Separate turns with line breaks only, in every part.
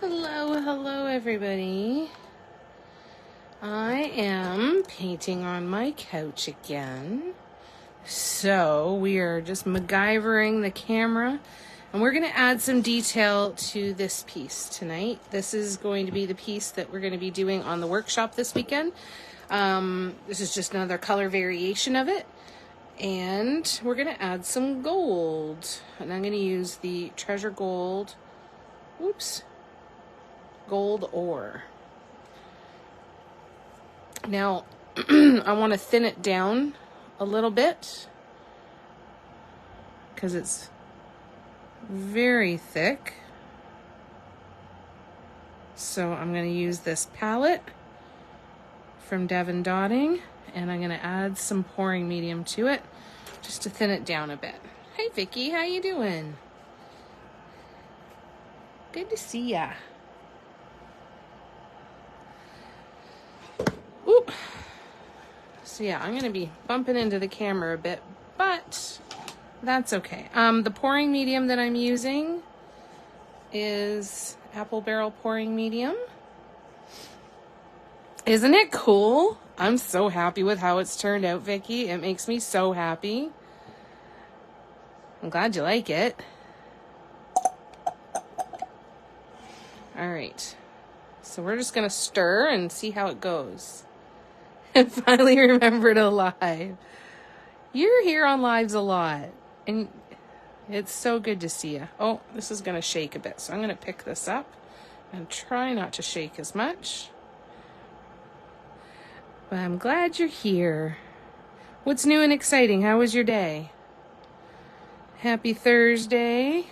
Hello everybody. I am painting on my couch again. So we are just MacGyvering the camera, and we're going to add some detail to this piece tonight. This is going to be the piece that we're going to be doing on the workshop this weekend. This is just another color variation of it. And we're going to add some gold. And I'm going to use the Treasure Gold, gold ore. Now, I want to thin it down a little bit because it's very thick. So I'm going to use this palette from Devon Dotting, and I'm going to add some pouring medium to it just to thin it down a bit. Hey Vicky, how you doing? Good to see ya. Oop. So yeah, I'm going to be bumping into the camera a bit, but that's okay. The pouring medium that I'm using is apple barrel pouring medium. Isn't it cool? I'm so happy with how it's turned out, Vicky. It makes me so happy. I'm glad you like it. All right. So we're just going to stir and see how it goes. I finally remembered a live. You're here on lives a lot, and it's so good to see you. Oh, this is going to shake a bit, so I'm going to pick this up and try not to shake as much. But I'm glad you're here. What's new and exciting? How was your day? Happy Thursday.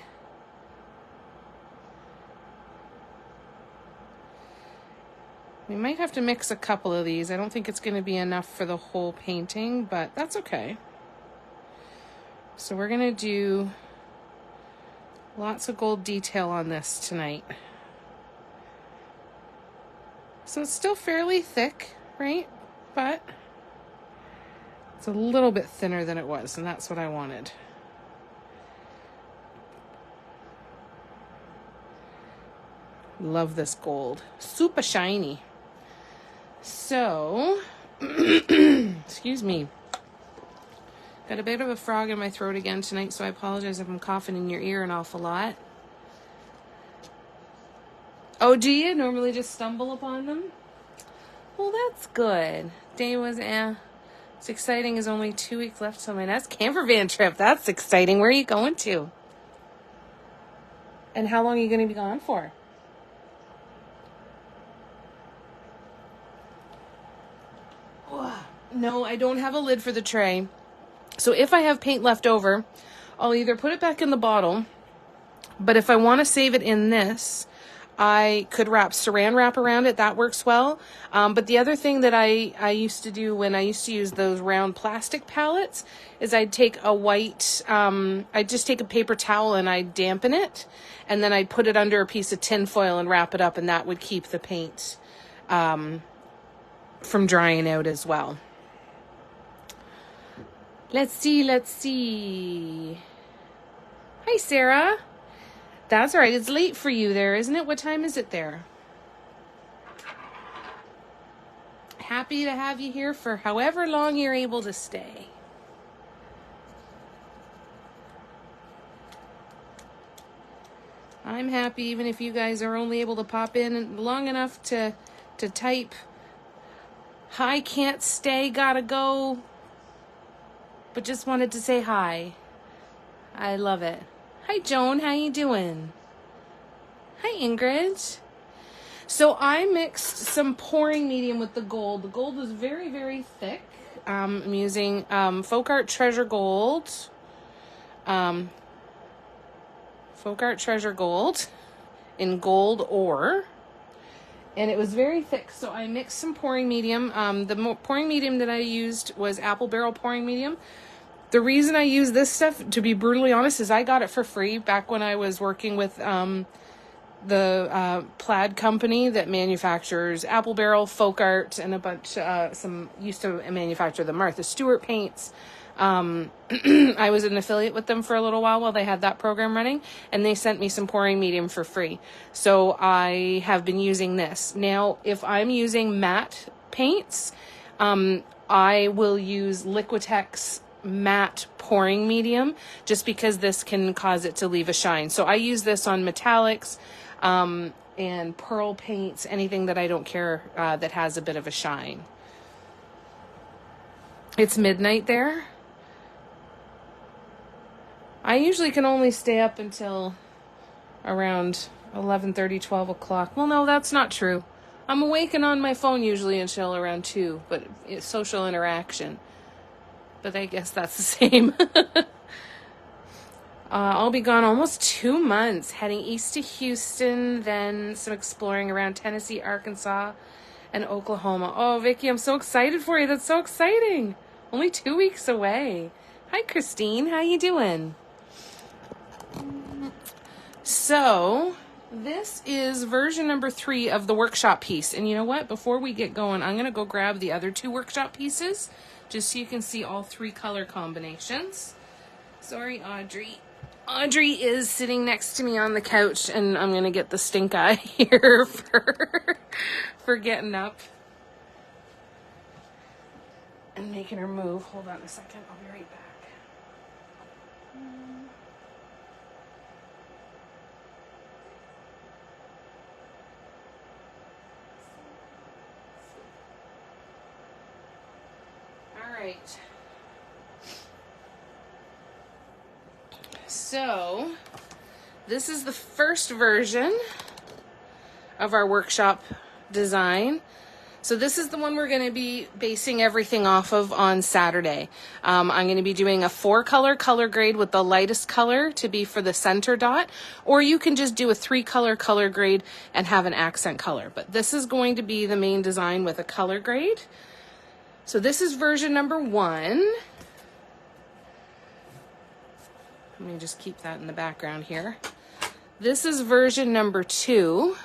We might have to mix a couple of these. I don't think it's going to be enough for the whole painting, but that's okay. So we're going to do lots of gold detail on this tonight. So it's still fairly thick, right? But it's a little bit thinner than it was, and that's what I wanted. Love this gold. Super shiny. So, excuse me. Got a bit of a frog in my throat again tonight, so I apologize if I'm coughing in your ear an awful lot. Oh, do you normally just stumble upon them? Well, that's good. Day was, It's exciting. There's only 2 weeks left till my next camper van trip. That's exciting. Where are you going to? And how long are you going to be gone for? No, I don't have a lid for the tray. So if I have paint left over, I'll either put it back in the bottle, but if I want to save it in this, I could wrap saran wrap around it. That works well. But the other thing that I used to do when I used to use those round plastic palettes is I'd take a white, I'd just take a paper towel and I'd dampen it, and then I'd put it under a piece of tin foil and wrap it up, and that would keep the paint from drying out as well. Let's see. Hi, Sarah. That's all right. It's late for you there, isn't it? What time is it there? Happy to have you here for however long you're able to stay. I'm happy even if you guys are only able to pop in long enough to type, "Hi, can't stay, gotta go," but just wanted to say hi. I love it. Hi, Joan. How you doing? Hi, Ingrid. So I mixed some pouring medium with the gold. The gold was very, very thick. I'm using Folk Art Treasure Gold. Folk Art Treasure Gold in gold ore. And it was very thick, so I mixed some pouring medium. The pouring medium that I used was apple barrel pouring medium. The reason I use this stuff, to be brutally honest, is I got it for free back when I was working with the plaid company that manufactures apple barrel, folk art, and a bunch, used to manufacture the Martha Stewart paints. I was an affiliate with them for a little while they had that program running, and they sent me some pouring medium for free. So I have been using this. Now, if I'm using matte paints, I will use Liquitex matte pouring medium, just because this can cause it to leave a shine. So I use this on metallics, and pearl paints, anything that I don't care that has a bit of a shine. It's midnight there. I usually can only stay up until around 11:30, 12 o'clock. Well, no, that's not true. I'm awake and on my phone usually until around 2, but it's social interaction. But I guess that's the same. I'll be gone almost 2 months, heading east to Houston, then some exploring around Tennessee, Arkansas, and Oklahoma. Oh, Vicky, I'm so excited for you. That's so exciting. Only 2 weeks away. Hi, Christine. How you doing? So, this is version number 3 of the workshop piece. And you know what? Before we get going, I'm going to go grab the other 2 workshop pieces, just so you can see all 3 color combinations. Sorry, Audrey. Audrey is sitting next to me on the couch, and I'm going to get the stink eye here for getting up and making her move. Hold on a second. I'll be right back. All right. So, this is the first version of our workshop design. So this is the one we're going to be basing everything off of on Saturday. I'm going to be doing a 4-color color grade with the lightest color to be for the center dot, or you can just do a 3-color color grade and have an accent color. But this is going to be the main design with a color grade. So this is version number 1. Let me just keep that in the background here. This is version number 2.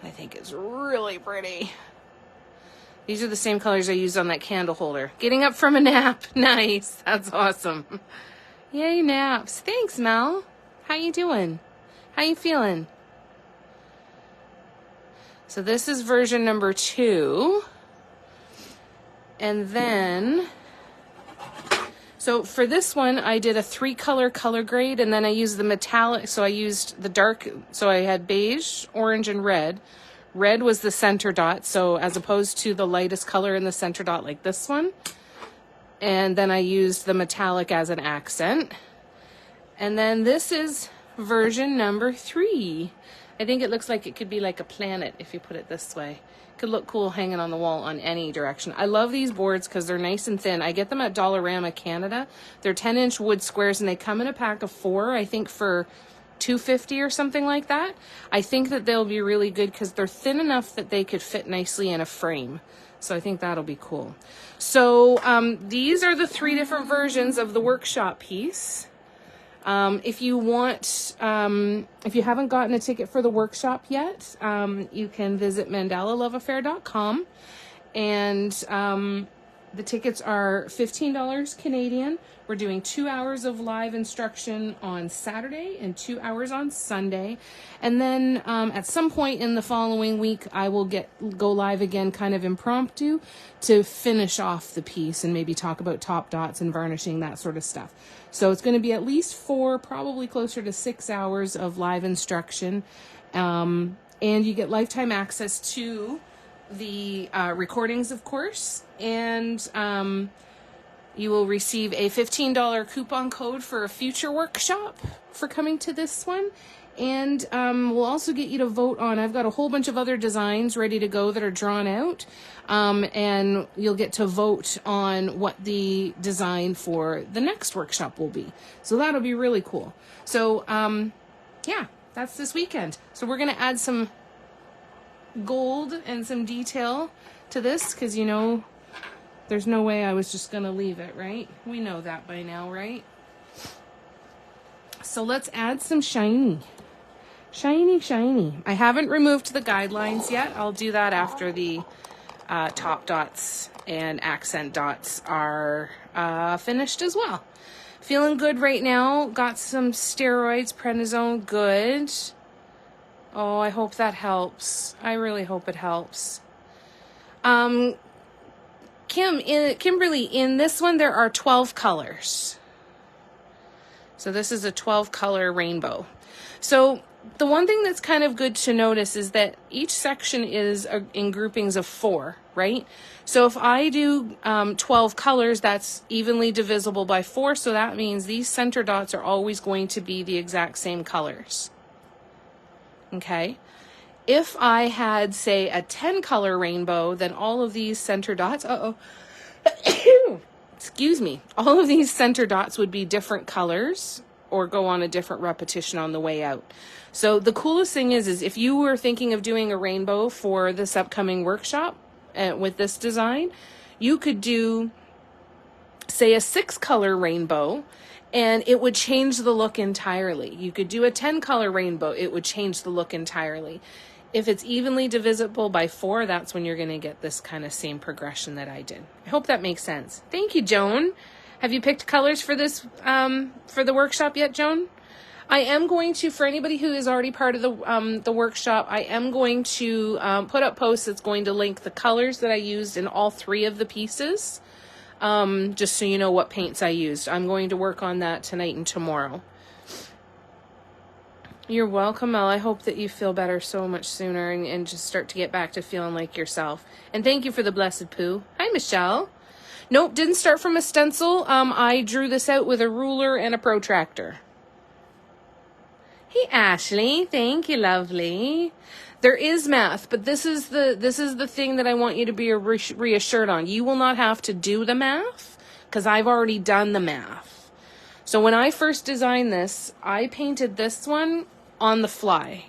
I think it's really pretty. These are the same colors I used on that candle holder. Getting up from a nap. Nice. That's awesome. Yay, naps. Thanks, Mel. How you doing? How you feeling? So this is version number 2. And then, so for this one, I did a 3-color color grade, and then I used the metallic. So I used the dark, so I had beige, orange, and red. Red was the center dot, so as opposed to the lightest color in the center dot like this one. And then I used the metallic as an accent. And then this is version number 3. I think it looks like it could be like a planet if you put it this way. Could look cool hanging on the wall on any direction. I love these boards because they're nice and thin. I get them at Dollarama Canada. They're 10-inch wood squares, and they come in a pack of 4, I think for $2.50 or something like that. I think that they'll be really good because they're thin enough that they could fit nicely in a frame. So I think that'll be cool. So these are the 3 different versions of the workshop piece. If you want, if you haven't gotten a ticket for the workshop yet, you can visit MandelaLoveAffair.com, and the tickets are $15 Canadian. We're doing 2 hours of live instruction on Saturday and 2 hours on Sunday. And then at some point in the following week, I will go live again kind of impromptu to finish off the piece and maybe talk about top dots and varnishing, that sort of stuff. So it's going to be at least 4, probably closer to 6 hours of live instruction. And you get lifetime access to the recordings, of course. And you will receive a $15 coupon code for a future workshop for coming to this one. And we'll also get you to vote on, I've got a whole bunch of other designs ready to go that are drawn out. And you'll get to vote on what the design for the next workshop will be. So that'll be really cool. So yeah, that's this weekend. So we're going to add some gold and some detail to this because, you know, there's no way I was just going to leave it, right? We know that by now, right? So let's add some shiny. Shiny, shiny. I haven't removed the guidelines yet. I'll do that after the top dots and accent dots are finished as well. Feeling good right now. Got some steroids, prednisone, good. Oh, I hope that helps. I really hope it helps. Kimberly, in this one, there are 12 colors. So this is a 12 color rainbow. So the one thing that's kind of good to notice is that each section is in groupings of 4, right? So if I do 12 colors, that's evenly divisible by 4. So that means these center dots are always going to be the exact same colors. Okay. If I had, say, a 10 color rainbow, then all of these center dots, excuse me, all of these center dots would be different colors or go on a different repetition on the way out. So the coolest thing is if you were thinking of doing a rainbow for this upcoming workshop with this design, you could do, say, a 6 color rainbow, and it would change the look entirely. You could do a 10 color rainbow, it would change the look entirely. If it's evenly divisible by 4, that's when you're going to get this kind of same progression that I did. I hope that makes sense. Thank you, Joan. Have you picked colors for this, for the workshop yet, Joan? I am going to, for anybody who is already part of the workshop, I am going to put up posts that's going to link the colors that I used in all 3 of the pieces, just so you know what paints I used. I'm going to work on that tonight and tomorrow. You're welcome, Elle. I hope that you feel better so much sooner and just start to get back to feeling like yourself. And thank you for the blessed poo. Hi, Michelle. Nope, didn't start from a stencil. I drew this out with a ruler and a protractor. Hey, Ashley. Thank you, lovely. There is math, but this is the thing that I want you to be reassured on. You will not have to do the math because I've already done the math. So when I first designed this, I painted this one on the fly,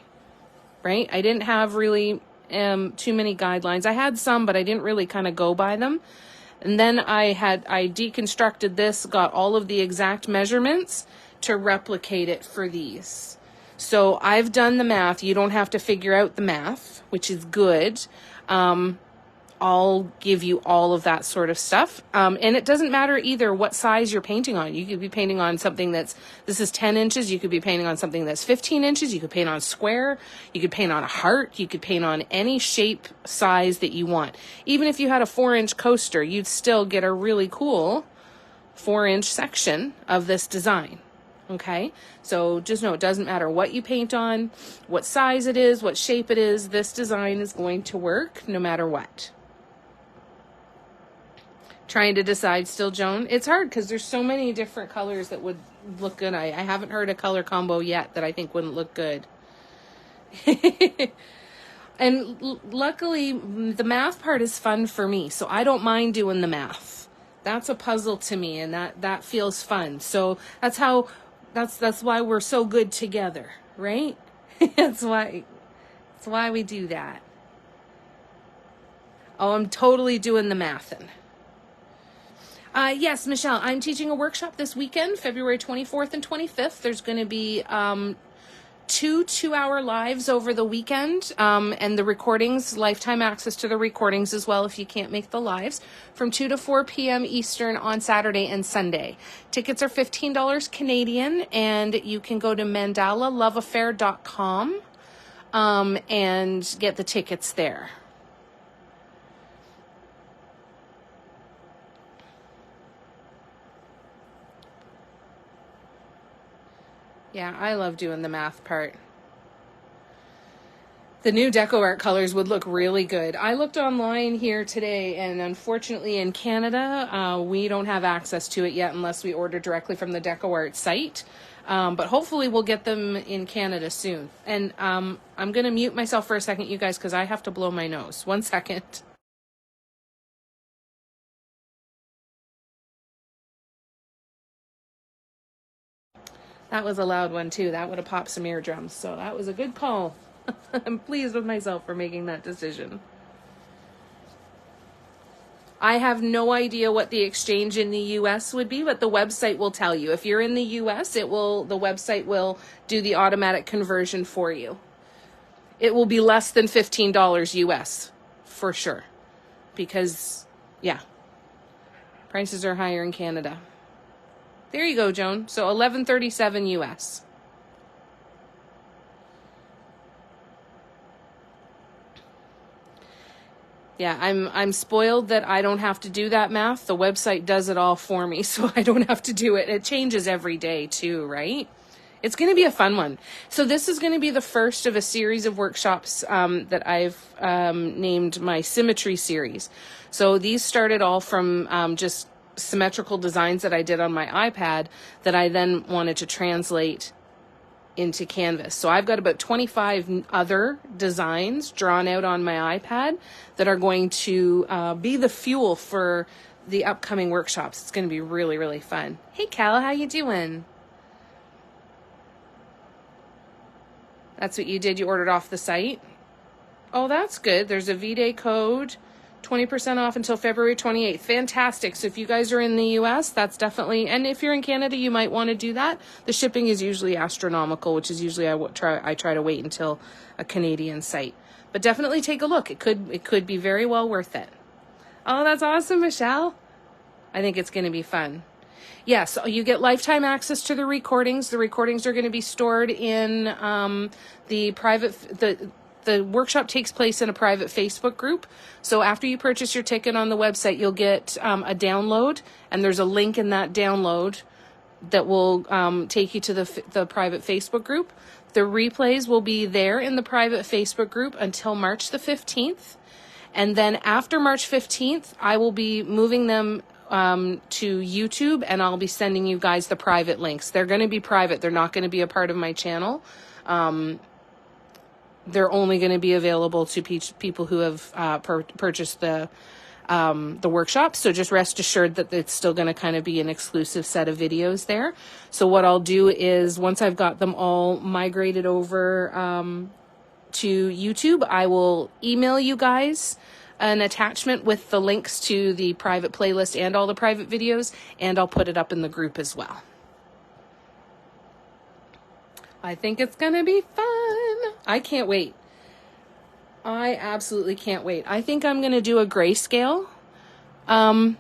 right? I didn't have really too many guidelines. I had some, but I didn't really kind of go by them. And then I deconstructed this, got all of the exact measurements to replicate it for these. So I've done the math. You don't have to figure out the math, which is good. I'll give you all of that sort of stuff. And it doesn't matter either what size you're painting on. You could be painting on something this is 10 inches. You could be painting on something that's 15 inches. You could paint on square. You could paint on a heart. You could paint on any shape, size that you want. Even if you had a 4-inch coaster, you'd still get a really cool 4-inch section of this design. Okay, so just know it doesn't matter what you paint on, what size it is, what shape it is, this design is going to work no matter what. Trying to decide still, Joan? It's hard because there's so many different colors that would look good. I haven't heard a color combo yet that I think wouldn't look good. And luckily, the math part is fun for me, so I don't mind doing the math. That's a puzzle to me, and that feels fun. So that's why we're so good together, right? That's why we do that. Oh, I'm totally doing the mathin'. Yes, Michelle, I'm teaching a workshop this weekend, February 24th and 25th. There's going to be 2 2-hour lives over the weekend, and the recordings, lifetime access to the recordings as well if you can't make the lives, from 2 to 4 p.m. Eastern on Saturday and Sunday. Tickets are $15 Canadian, and you can go to mandalaloveaffair.com and get the tickets there. Yeah, I love doing the math part. The new deco art colors would look really good. I looked online here today, and unfortunately in Canada, we don't have access to it yet unless we order directly from the deco art site. But hopefully we'll get them in Canada soon. And I'm going to mute myself for a second, you guys, because I have to blow my nose. 1 second. That was a loud one too. That would have popped some eardrums. So that was a good call. I'm pleased with myself for making that decision. I have no idea what the exchange in the US would be, but the website will tell you. If you're in the US, the website will do the automatic conversion for you. It will be less than $15 US for sure. Because, yeah. Prices are higher in Canada. There you go, Joan. So $11.37 US. Yeah, I'm spoiled that I don't have to do that math. The website does it all for me, so I don't have to do it. It changes every day too, right? It's going to be a fun one. So this is going to be the first of a series of workshops that I've named my Symmetry series. So these started all from just symmetrical designs that I did on my iPad that I then wanted to translate into Canvas. So I've got about 25 other designs drawn out on my iPad that are going to be the fuel for the upcoming workshops. It's going to be really, really fun. Hey, Cal, how you doing? That's what you did? You ordered off the site? Oh, that's good. There's a V-Day code, 20% off until February 28th. Fantastic. So if you guys are in the US, that's definitely, and if you're in Canada, you might want to do that. The shipping is usually astronomical, which is usually I try to wait until a Canadian site. But definitely take a look. It could be very well worth it. Oh, that's awesome, Michelle. I think it's going to be fun. Yes, yeah, so you get lifetime access to the recordings. The recordings are going to be stored in the private, the workshop takes place in a private Facebook group. So after you purchase your ticket on the website, you'll get a download, and there's a link in that download that will take you to the private Facebook group. The replays will be there in the private Facebook group until March the 15th. And then after March 15th, I will be moving them to YouTube, and I'll be sending you guys the private links. They're going to be private. They're not going to be a part of my channel. They're only going to be available to people who have purchased the workshop. So just rest assured that it's still going to kind of be an exclusive set of videos there. So what I'll do is once I've got them all migrated over to YouTube, I will email you guys an attachment with the links to the private playlist and all the private videos, and I'll put it up in the group as well. I think it's going to be fun. I can't wait. I absolutely can't wait. I think I'm going to do a grayscale on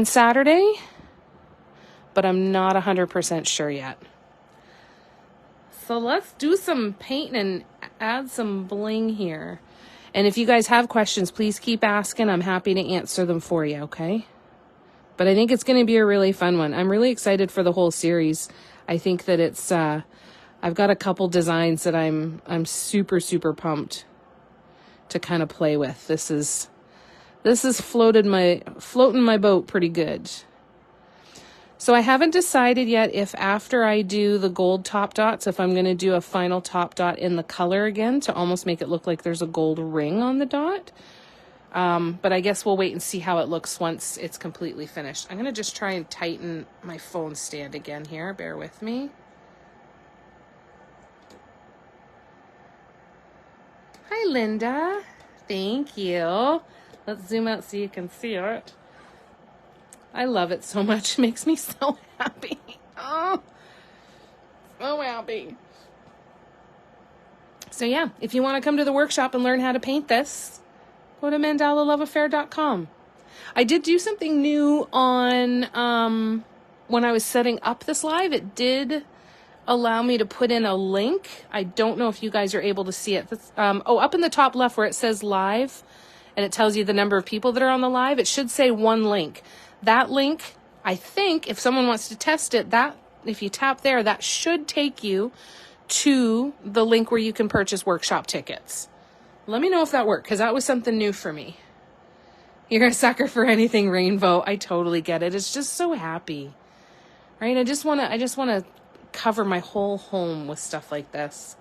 Saturday, but I'm not 100% sure yet. So let's do some painting and add some bling here. And if you guys have questions, please keep asking. I'm happy to answer them for you, okay? But I think it's going to be a really fun one. I'm really excited for the whole series. I think that it's I've got a couple designs that I'm super, super pumped to kind of play with. This is floating my boat pretty good. So I haven't decided yet if after I do the gold top dots, if I'm going to do a final top dot in the color again to almost make it look like there's a gold ring on the dot. But I guess we'll wait and see how it looks once it's completely finished. I'm going to just try and tighten my phone stand again here. Bear with me. Hi, Linda. Thank you. Let's zoom out so you can see it. I love it so much. It makes me so happy. Oh, so happy. So yeah, if you want to come to the workshop and learn how to paint this, go to mandalaloveaffair.com. I did do something new on when I was setting up this live. It did allow me to put in a link. I don't know if you guys are able to see it. Up in the top left where it says live and it tells you the number of people that are on the live, it should say one link. That link, I think, if someone wants to test it, that if you tap there, that should take you to the link where you can purchase workshop tickets. Let me know if that worked, because that was something new for me. You're a sucker for anything rainbow. I totally get it. It's just so happy, right? I just want to cover my whole home with stuff like this.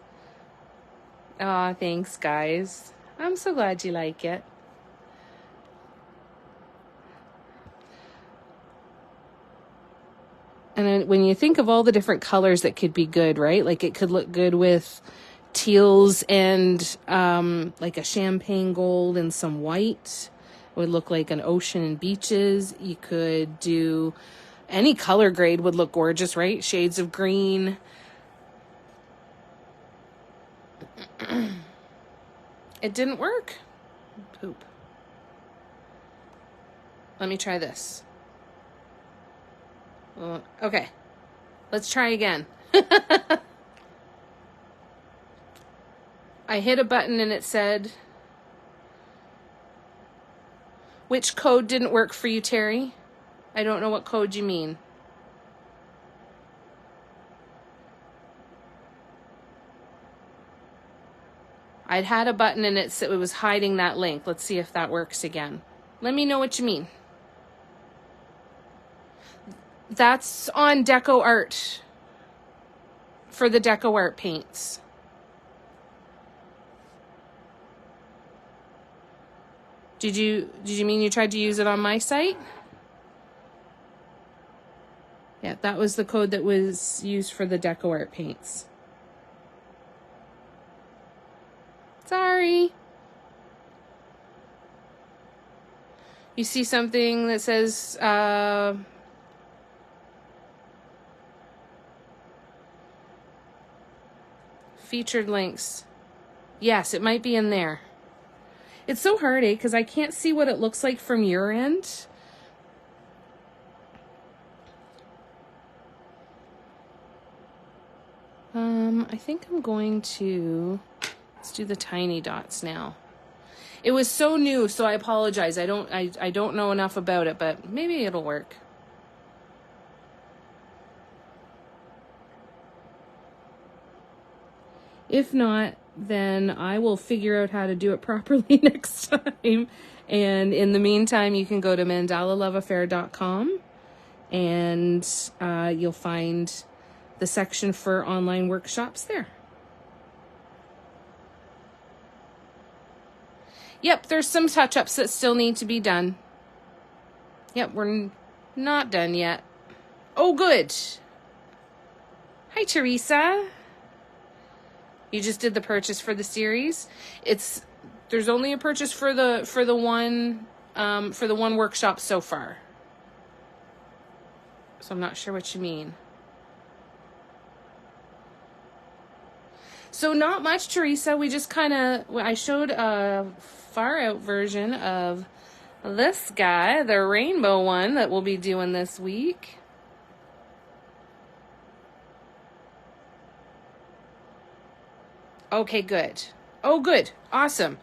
Aw, thanks, guys. I'm so glad you like it. And then when you think of all the different colors that could be good, right? Like it could look good with teals and like a champagne gold and some white. It would look like an ocean and beaches. You could do any color grade would look gorgeous, right? Shades of green. It didn't work. Poop. Let me try this. Okay. Let's try again. I hit a button and it said, which code didn't work for you, Terry? I don't know what code you mean. I'd had a button and it was hiding that link. Let's see if that works again. Let me know what you mean. That's on Deco Art for the Deco Art paints. Did you mean you tried to use it on my site? Yeah, that was the code that was used for the Deco Art paints. Sorry. You see something that says featured links. Yes, it might be in there. It's so hard, because I can't see what it looks like from your end. I think I'm going to, let's do the tiny dots now. It was so new, so I apologize. I don't know enough about it, but maybe it'll work. If not, then I will figure out how to do it properly next time. And in the meantime, you can go to mandalaloveaffair.com and you'll find the section for online workshops there. Yep, there's some touch-ups that still need to be done. Yep, we're not done yet. Oh, good. Hi, Teresa. You just did the purchase for the series. There's only a purchase for the one workshop so far. So I'm not sure what you mean. So not much, Teresa. We just I showed a far out version of this guy, the rainbow one that we'll be doing this week. Okay, good. Oh, good. Awesome.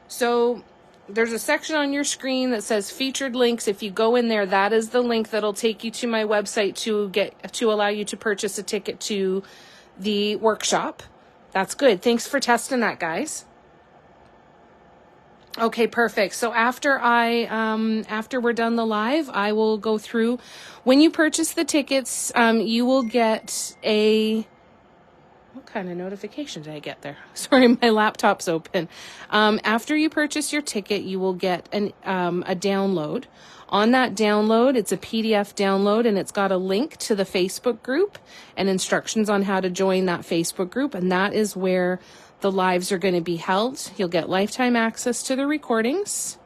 So there's a section on your screen that says featured links. If you go in there, that is the link that'll take you to my website to allow you to purchase a ticket to the workshop. That's good. Thanks for testing that, guys. Okay, perfect. So after we're done the live, I will go through. When you purchase the tickets, you will get what kind of notification did I get there? Sorry, my laptop's open. After you purchase your ticket, you will get a download. On that download, it's a PDF download, and it's got a link to the Facebook group and instructions on how to join that Facebook group, and that is where the lives are going to be held. You'll get lifetime access to the recordings.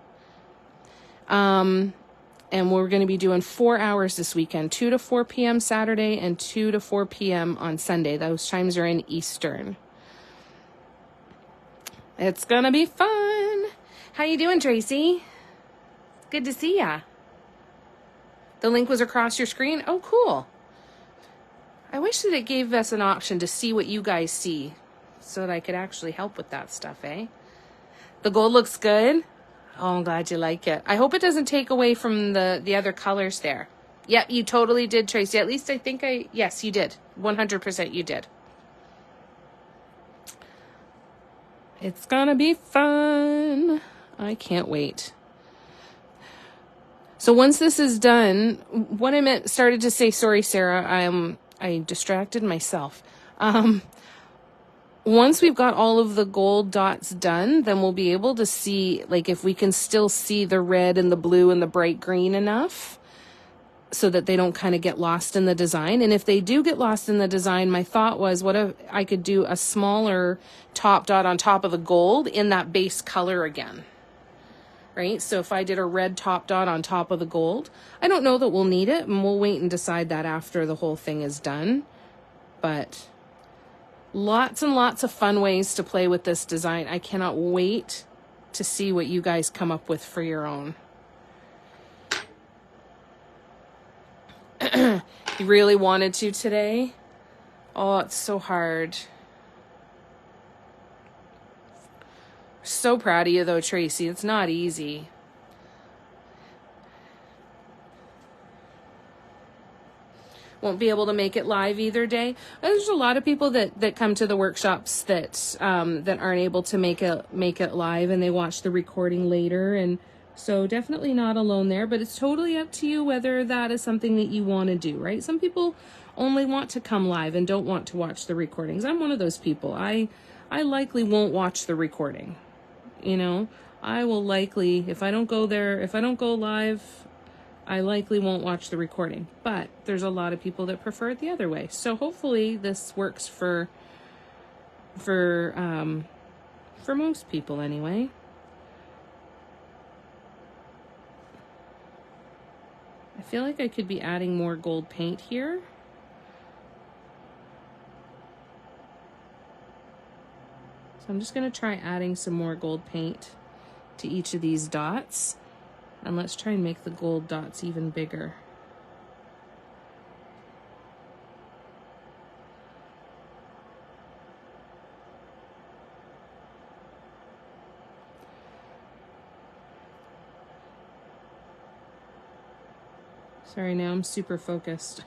And we're going to be doing 4 hours this weekend, 2 to 4 p.m. Saturday and 2 to 4 p.m. on Sunday. Those times are in Eastern. It's going to be fun. How you doing, Tracy? Good to see ya. The link was across your screen. Oh, cool. I wish that it gave us an option to see what you guys see so that I could actually help with that stuff, eh? The gold looks good. Oh, I'm glad you like it. I hope it doesn't take away from the other colors there. Yep, you totally did, Tracy. At least I think yes, you did. 100% you did. It's gonna be fun. I can't wait. So once this is done, what I started to say, sorry, Sarah, I distracted myself. Once we've got all of the gold dots done, then we'll be able to see, like, if we can still see the red and the blue and the bright green enough so that they don't kind of get lost in the design. And if they do get lost in the design, my thought was, what if I could do a smaller top dot on top of the gold in that base color again? Right? So if I did a red top dot on top of the gold, I don't know that we'll need it, and we'll wait and decide that after the whole thing is done. But lots and lots of fun ways to play with this design. I cannot wait to see what you guys come up with for your own. You really wanted to today? Oh, it's so hard. So proud of you though, Tracy. It's not easy. Won't be able to make it live either day. There's a lot of people that come to the workshops that that aren't able to make it live, and they watch the recording later, and so definitely not alone there. But it's totally up to you whether that is something that you want to do, right? Some people only want to come live and don't want to watch the recordings. I'm one of those people. I likely won't watch the recording. You know, I will likely, if I don't go there, if I don't go live, I likely won't watch the recording. But there's a lot of people that prefer it the other way. So hopefully this works for most people anyway. I feel like I could be adding more gold paint here. So I'm just going to try adding some more gold paint to each of these dots. And let's try and make the gold dots even bigger. Sorry, now I'm super focused.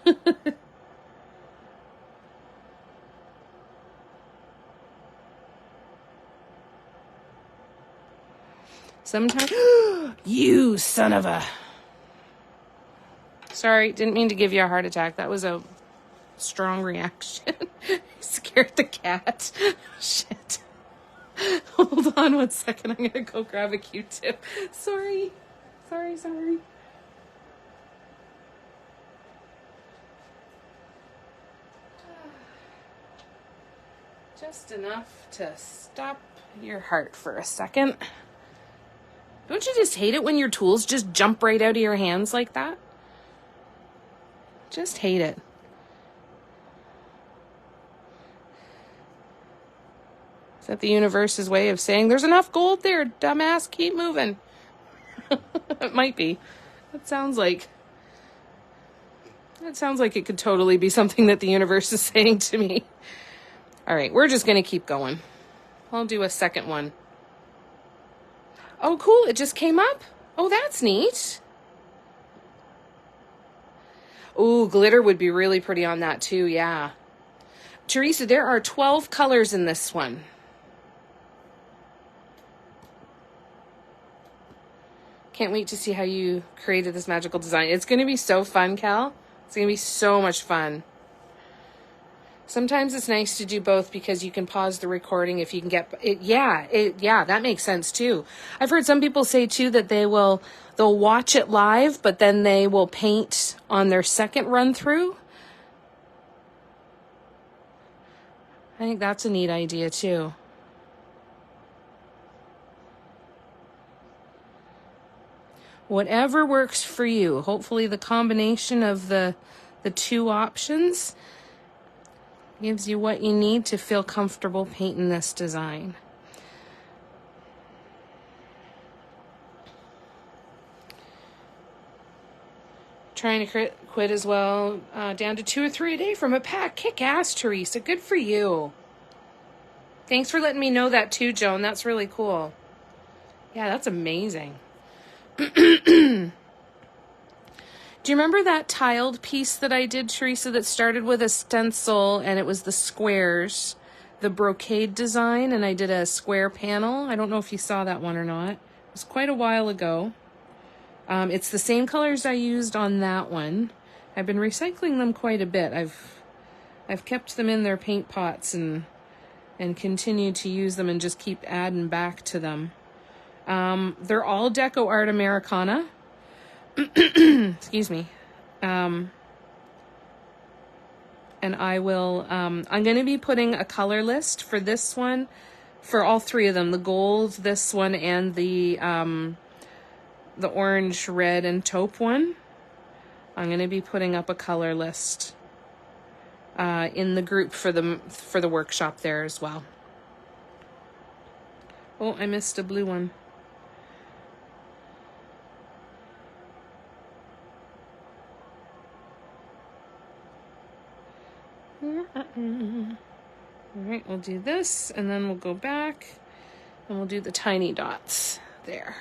Sometimes, you son of a... Sorry, didn't mean to give you a heart attack. That was a strong reaction. Scared the cat. Shit. Hold on 1 second. I'm gonna go grab a Q-tip. Sorry. Just enough to stop your heart for a second. Don't you just hate it when your tools just jump right out of your hands like that? Just hate it. Is that the universe's way of saying, there's enough gold there, dumbass, keep moving? It might be. That sounds like it could totally be something that the universe is saying to me. All right, we're just going to keep going. I'll do a second one. Oh, cool. It just came up. Oh, that's neat. Ooh, glitter would be really pretty on that too. Yeah. Teresa, there are 12 colors in this one. Can't wait to see how you created this magical design. It's going to be so fun, Cal. It's going to be so much fun. Sometimes it's nice to do both because you can pause the recording if you can get it. Yeah, that makes sense too. I've heard some people say too that they'll watch it live, but then they will paint on their second run through. I think that's a neat idea too. Whatever works for you. Hopefully the combination of the two options gives you what you need to feel comfortable painting this design. Trying to quit as well. Down to 2 or 3 a day from a pack. Kick ass, Teresa. Good for you. Thanks for letting me know that too, Joan. That's really cool. Yeah, that's amazing. Do you remember that tiled piece that I did, Teresa, that started with a stencil and it was the squares, the brocade design, and I did a square panel? I don't know if you saw that one or not. It was quite a while ago. It's the same colors I used on that one. I've been recycling them quite a bit. I've kept them in their paint pots and continued to use them and just keep adding back to them. They're all Deco Art Americana. Excuse me. And I will, I'm going to be putting a color list for this one, for all three of them, the gold, this one, and the orange, red, and taupe one. I'm going to be putting up a color list, in the group for the workshop there as well. Oh, I missed a blue one. All right, we'll do this, and then we'll go back, and we'll do the tiny dots there.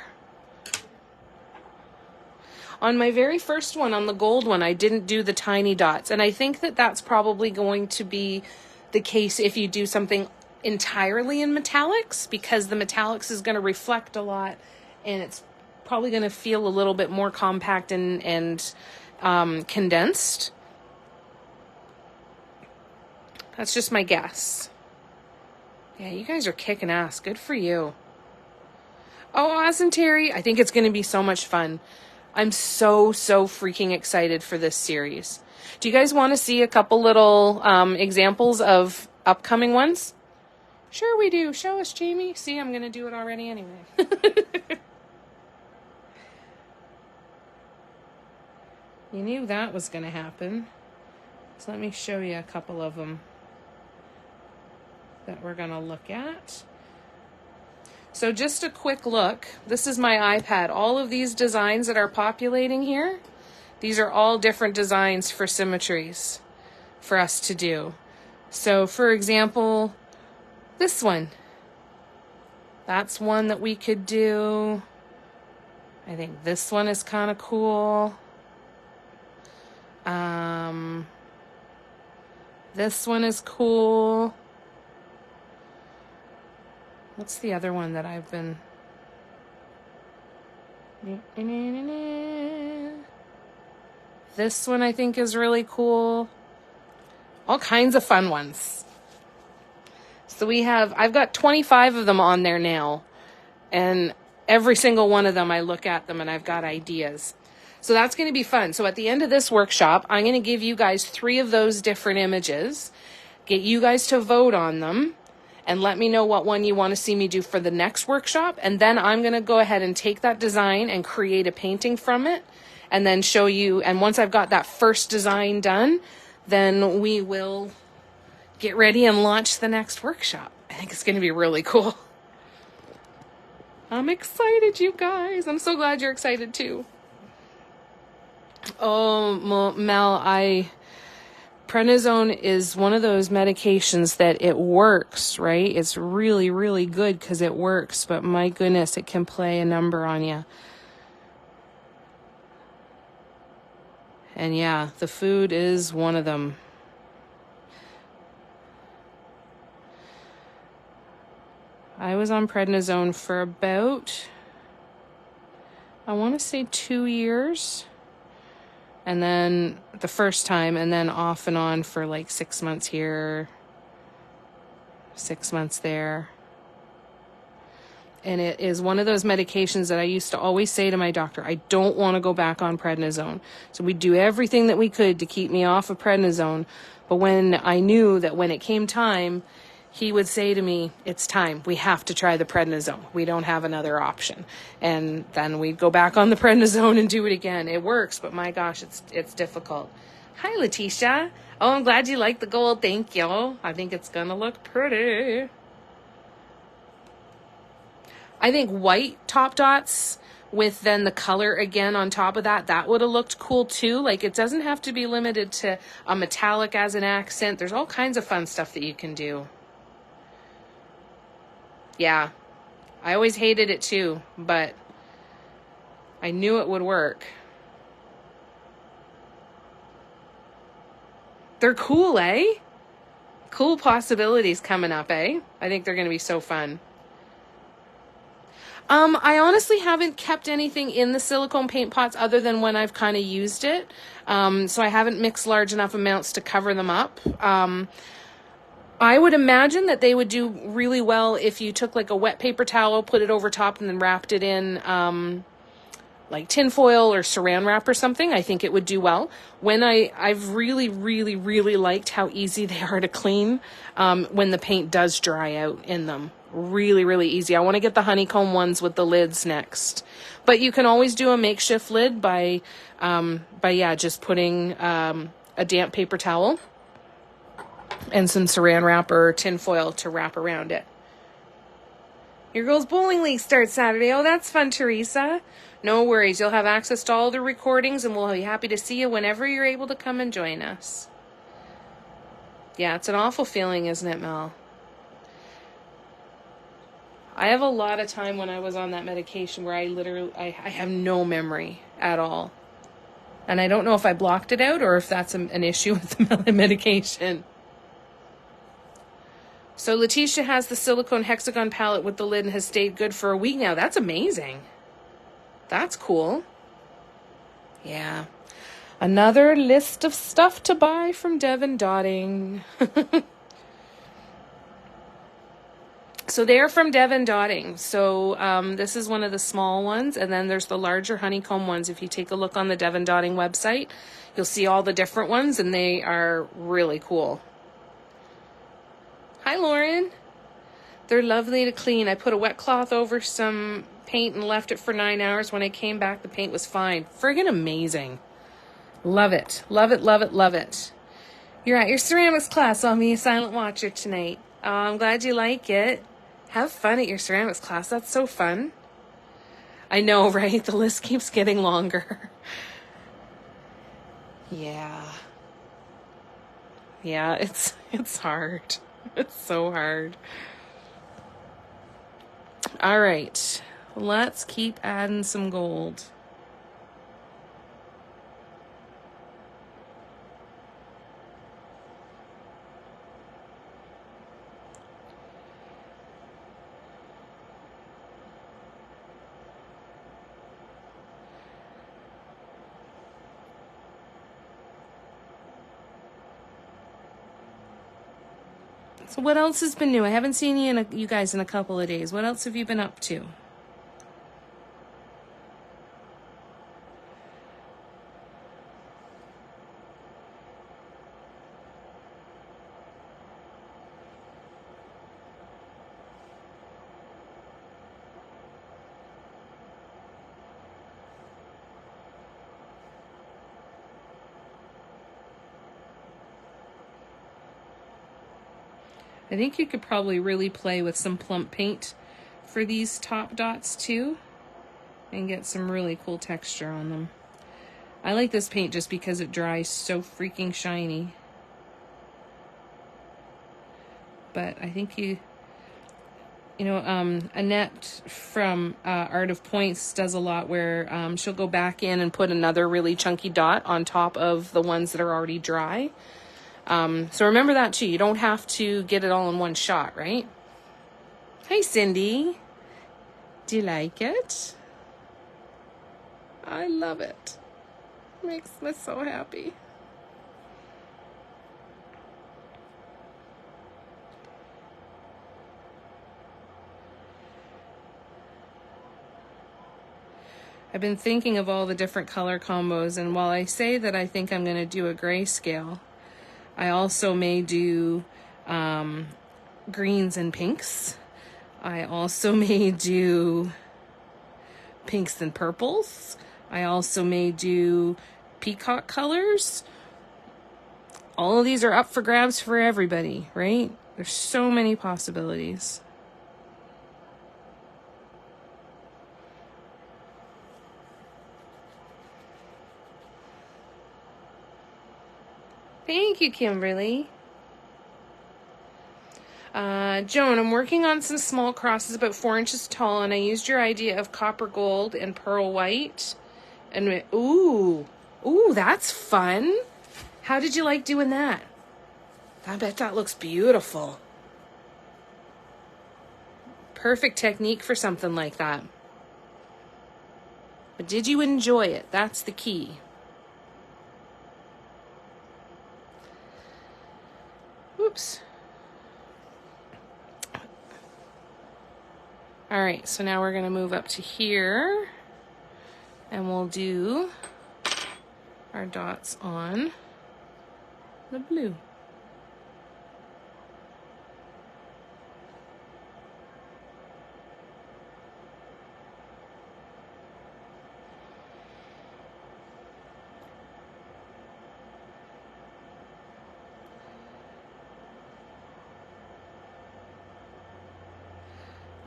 On my very first one, on the gold one, I didn't do the tiny dots, and I think that that's probably going to be the case if you do something entirely in metallics, because the metallics is going to reflect a lot, and it's probably going to feel a little bit more compact and condensed. That's just my guess. Yeah, you guys are kicking ass. Good for you. Oh, awesome, Terry. I think it's going to be so much fun. I'm so freaking excited for this series. Do you guys want to see a couple little examples of upcoming ones? Sure we do. Show us, Jamie. See, I'm going to do it already anyway. You knew that was going to happen. So let me show you a couple of them that we're going to look at. So just a quick look. This is my iPad. All of these designs that are populating here, these are all different designs for symmetries for us to do. So for example, this one. That's one that we could do. I think this one is kind of cool. This one is cool. What's the other one that I've been... This one I think is really cool. All kinds of fun ones. So I've got 25 of them on there now. And every single one of them, I look at them and I've got ideas. So that's going to be fun. So at the end of this workshop, I'm going to give you guys 3 of those different images, get you guys to vote on them, and let me know what one you want to see me do for the next workshop. And then I'm going to go ahead and take that design and create a painting from it, and then show you. And once I've got that first design done, then we will get ready and launch the next workshop. I think it's going to be really cool. I'm excited, you guys. I'm so glad you're excited too. Oh, Mel, prednisone is one of those medications that it works, right? It's really, really good because it works, but my goodness, it can play a number on you. And yeah, the food is one of them. I was on prednisone for about, I want to say 2 years. And then the first time, and then off and on for like 6 months here, 6 months there. And it is one of those medications that I used to always say to my doctor, I don't want to go back on prednisone. So we'd do everything that we could to keep me off of prednisone. But when I knew that when it came time, he would say to me, it's time. We have to try the prednisone. We don't have another option. And then we'd go back on the prednisone and do it again. It works, but my gosh, it's difficult. Hi, Letitia. Oh, I'm glad you like the gold. Thank you. I think it's going to look pretty. I think white top dots with then the color again on top of that, that would have looked cool too. Like, it doesn't have to be limited to a metallic as an accent. There's all kinds of fun stuff that you can do. Yeah, I always hated it too, but I knew it would work. They're cool, eh? Cool possibilities coming up, eh? I think they're going to be so fun. I honestly haven't kept anything in the silicone paint pots other than when I've kind of used it. So I haven't mixed large enough amounts to cover them up. I would imagine that they would do really well if you took like a wet paper towel, put it over top, and then wrapped it in like tin foil or saran wrap or something. I think it would do well. I've really, really, really liked how easy they are to clean when the paint does dry out in them. Really, really easy. I want to get the honeycomb ones with the lids next. But you can always do a makeshift lid by just putting a damp paper towel and some saran wrap or tin foil to wrap around it. Your girls' bowling league starts Saturday. Oh, that's fun, Teresa. No worries. You'll have access to all the recordings, and we'll be happy to see you whenever you're able to come and join us. Yeah, it's an awful feeling, isn't it, Mel? I have a lot of time when I was on that medication where I have no memory at all. And I don't know if I blocked it out or if that's an issue with the medication. So Letitia has the silicone hexagon palette with the lid and has stayed good for a week now. That's amazing. That's cool. Yeah. Another list of stuff to buy from Devon Dotting. So they're from Devon Dotting. So this is one of the small ones. And then there's the larger honeycomb ones. If you take a look on the Devon Dotting website, you'll see all the different ones. And they are really cool. Hi, Lauren. They're lovely to clean. I put a wet cloth over some paint and left it for 9 hours. When I came back, the paint was fine. Friggin' amazing. Love it. Love it, love it, love it. You're at your ceramics class. I'll be a silent watcher tonight. I'm glad you like it. Have fun at your ceramics class. That's so fun. I know, right? The list keeps getting longer. Yeah. Yeah, it's hard. It's so hard. All right. Let's keep adding some gold. So what else has been new? I haven't seen you guys in a couple of days. What else have you been up to? I think you could probably really play with some plump paint for these top dots too and get some really cool texture on them. I like this paint just because it dries so freaking shiny. But I think Annette from Art of Points does a lot where she'll go back in and put another really chunky dot on top of the ones that are already dry. So remember that too. You don't have to get it all in one shot, right? Hey, Cindy. Do you like it? I love it. Makes me so happy. I've been thinking of all the different color combos, and while I say that I think I'm going to do a grayscale, I also may do greens and pinks. I also may do pinks and purples. I also may do peacock colors. All of these are up for grabs for everybody, right? There's so many possibilities. Thank you, Kimberly. Joan, I'm working on some small crosses about 4 inches tall, and I used your idea of copper gold and pearl white. And ooh, that's fun. How did you like doing that? I bet that looks beautiful. Perfect technique for something like that. But did you enjoy it? That's the key. Oops. All right, so now we're going to move up to here, and we'll do our dots on the blue.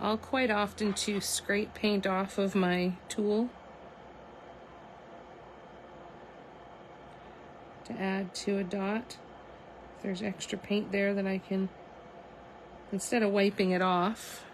I'll quite often to scrape paint off of my tool to add to a dot. there's extra paint there that I can, instead of wiping it off,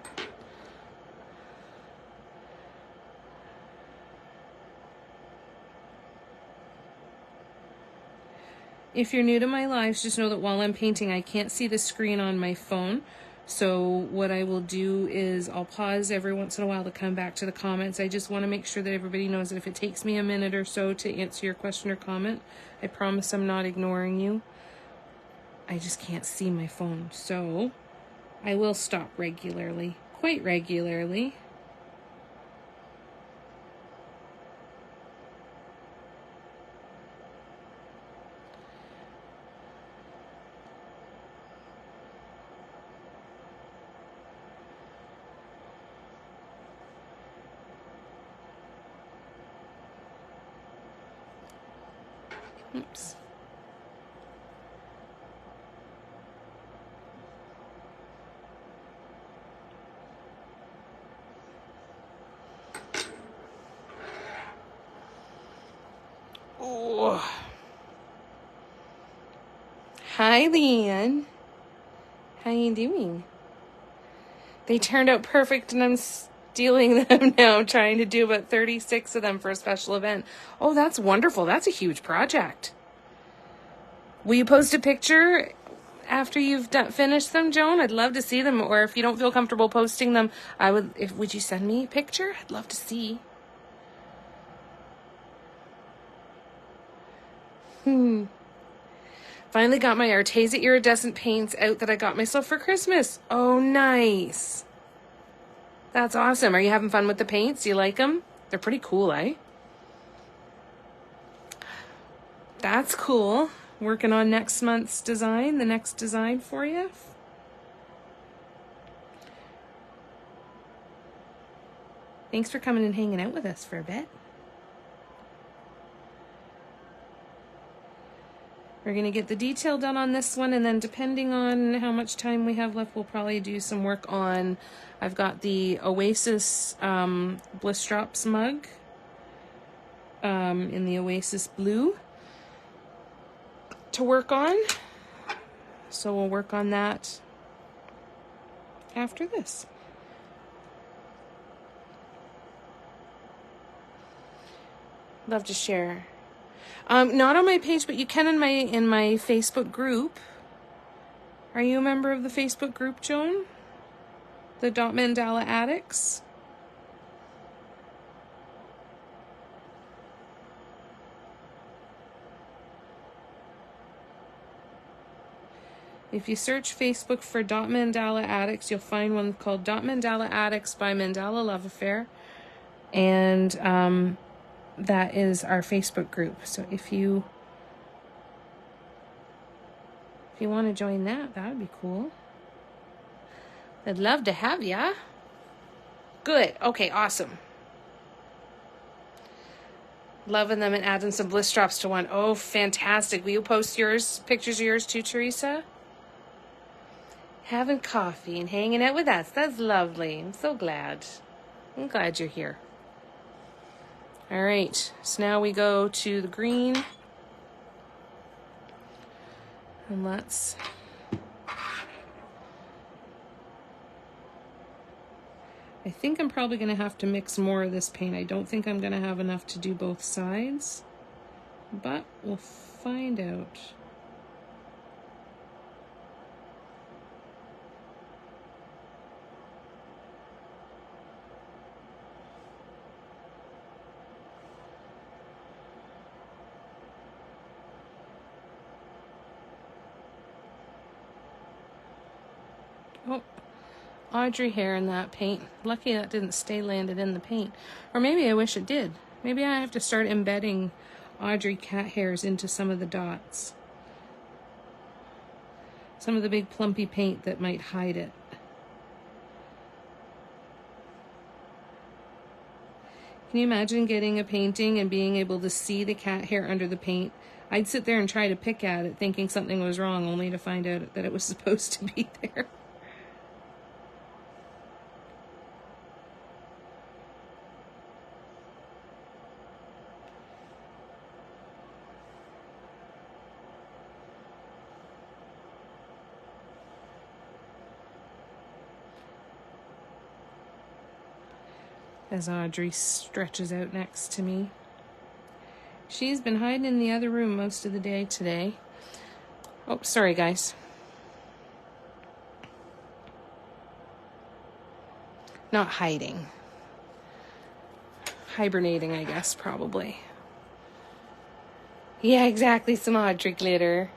if you're new to my lives, just know that while I'm painting, I can't see the screen on my phone. So what I will do is I'll pause every once in a while to come back to the comments. I just want to make sure that everybody knows that if it takes me a minute or so to answer your question or comment, I promise I'm not ignoring you. I just can't see my phone. So I will stop regularly, quite regularly. Oops. Oh. Hi, Leanne. How you doing? They turned out perfect, and I'm stealing them now. I'm trying to do about 36 of them for a special event. Oh, that's wonderful. That's a huge project. Will you post a picture after you've finished them, Joan? I'd love to see them. Or if you don't feel comfortable posting them, would you send me a picture? I'd love to see. Finally got my Arteza iridescent paints out that I got myself for Christmas. Oh, nice. That's awesome. Are you having fun with the paints? Do you like them? They're pretty cool, eh? That's cool. Working on next month's design, the next design for you. Thanks for coming and hanging out with us for a bit. We're going to get the detail done on this one, and then depending on how much time we have left, we'll probably do some work on, I've got the Oasis Bliss Drops mug in the Oasis blue to work on. So we'll work on that after this. Love to share. Not on my page, but you can in my Facebook group. Are you a member of the Facebook group, Joan? The Dot Mandala Addicts? If you search Facebook for Dot Mandala Addicts, you'll find one called Dot Mandala Addicts by Mandala Love Affair. And that is our Facebook group. So if you want to join that, that would be cool. I'd love to have ya. Good. Okay, awesome. Loving them and adding some bliss drops to one. Oh, fantastic. Will you post pictures of yours too, Teresa? Having coffee and hanging out with us. That's lovely. I'm so glad. I'm glad you're here. All right, so now we go to the green. And I think I'm probably going to have to mix more of this paint. I don't think I'm going to have enough to do both sides, but we'll find out. Oh, Audrey hair in that paint. Lucky that didn't stay landed in the paint. Or maybe I wish it did. Maybe I have to start embedding Audrey cat hairs into some of the dots. Some of the big plumpy paint that might hide it. Can you imagine getting a painting and being able to see the cat hair under the paint? I'd sit there and try to pick at it thinking something was wrong, only to find out that it was supposed to be there. as Audrey stretches out next to me. She's been hiding in the other room most of the day today. Oh, sorry, guys. Not hiding. Hibernating, I guess, probably. Yeah, exactly, some Audrey glitter.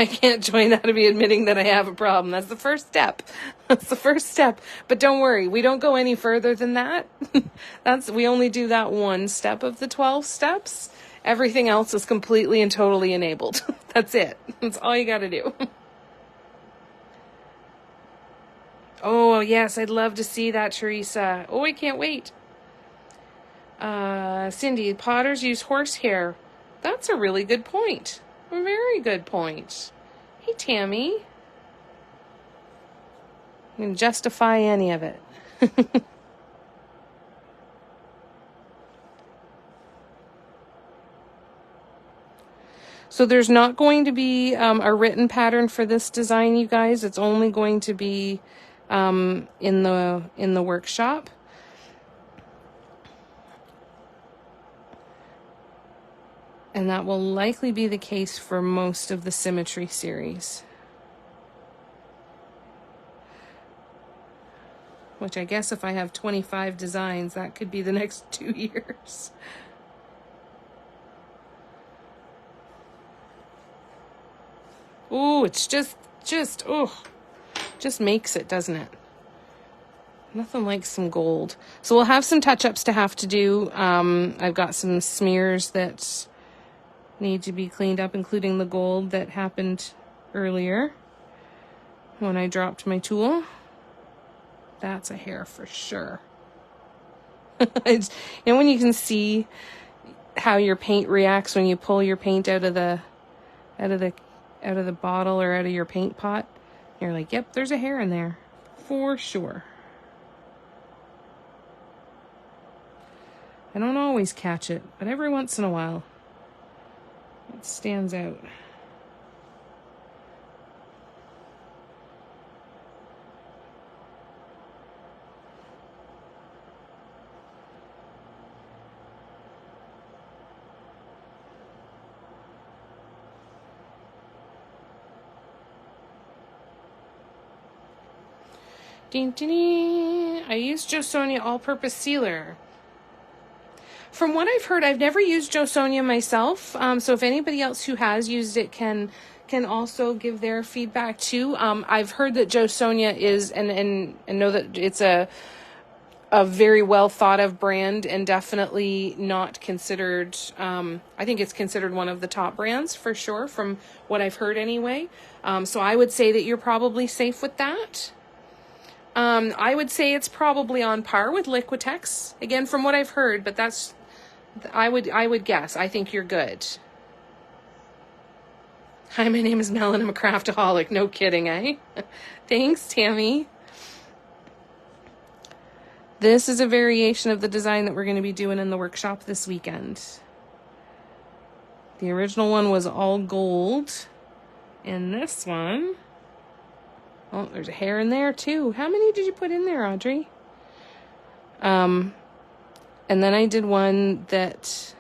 I can't join out of me admitting that I have a problem. That's the first step. That's the first step. But don't worry, we don't go any further than that. We only do that one step of the 12 steps. Everything else is completely and totally enabled. That's it. That's all you got to do. Oh, yes, I'd love to see that, Teresa. Oh, I can't wait. Cindy, potters use horsehair. That's a really good point. A very good point. Hey, Tammy. You can justify any of it. So there's not going to be a written pattern for this design, you guys. It's only going to be in the workshop. And that will likely be the case for most of the Symmetry series. Which I guess if I have 25 designs, that could be the next 2 years. Ooh, it's just makes it, doesn't it? Nothing like some gold. So we'll have some touch-ups to have to do. I've got some smears that need to be cleaned up, including the gold that happened earlier when I dropped my tool. That's a hair for sure. It's, you know, when you can see how your paint reacts when you pull your paint out of the bottle or out of your paint pot, you're like, yep, there's a hair in there for sure. I don't always catch it, but every once in a while it stands out. I use Jo Sonja all-purpose sealer. From what I've heard, I've never used Jo Sonja myself. So if anybody else who has used it can also give their feedback too. I've heard that Jo Sonja is and know that it's a very well thought of brand and definitely not considered. I think it's considered one of the top brands for sure, from what I've heard anyway. So I would say that you're probably safe with that. I would say it's probably on par with Liquitex, again, from what I've heard, but that's, I would guess. I think you're good. Hi, my name is Mel and I'm a craftaholic. No kidding, eh? Thanks, Tammy. This is a variation of the design that we're going to be doing in the workshop this weekend. The original one was all gold. And this one, oh, there's a hair in there too. How many did you put in there, Audrey? And then I did one that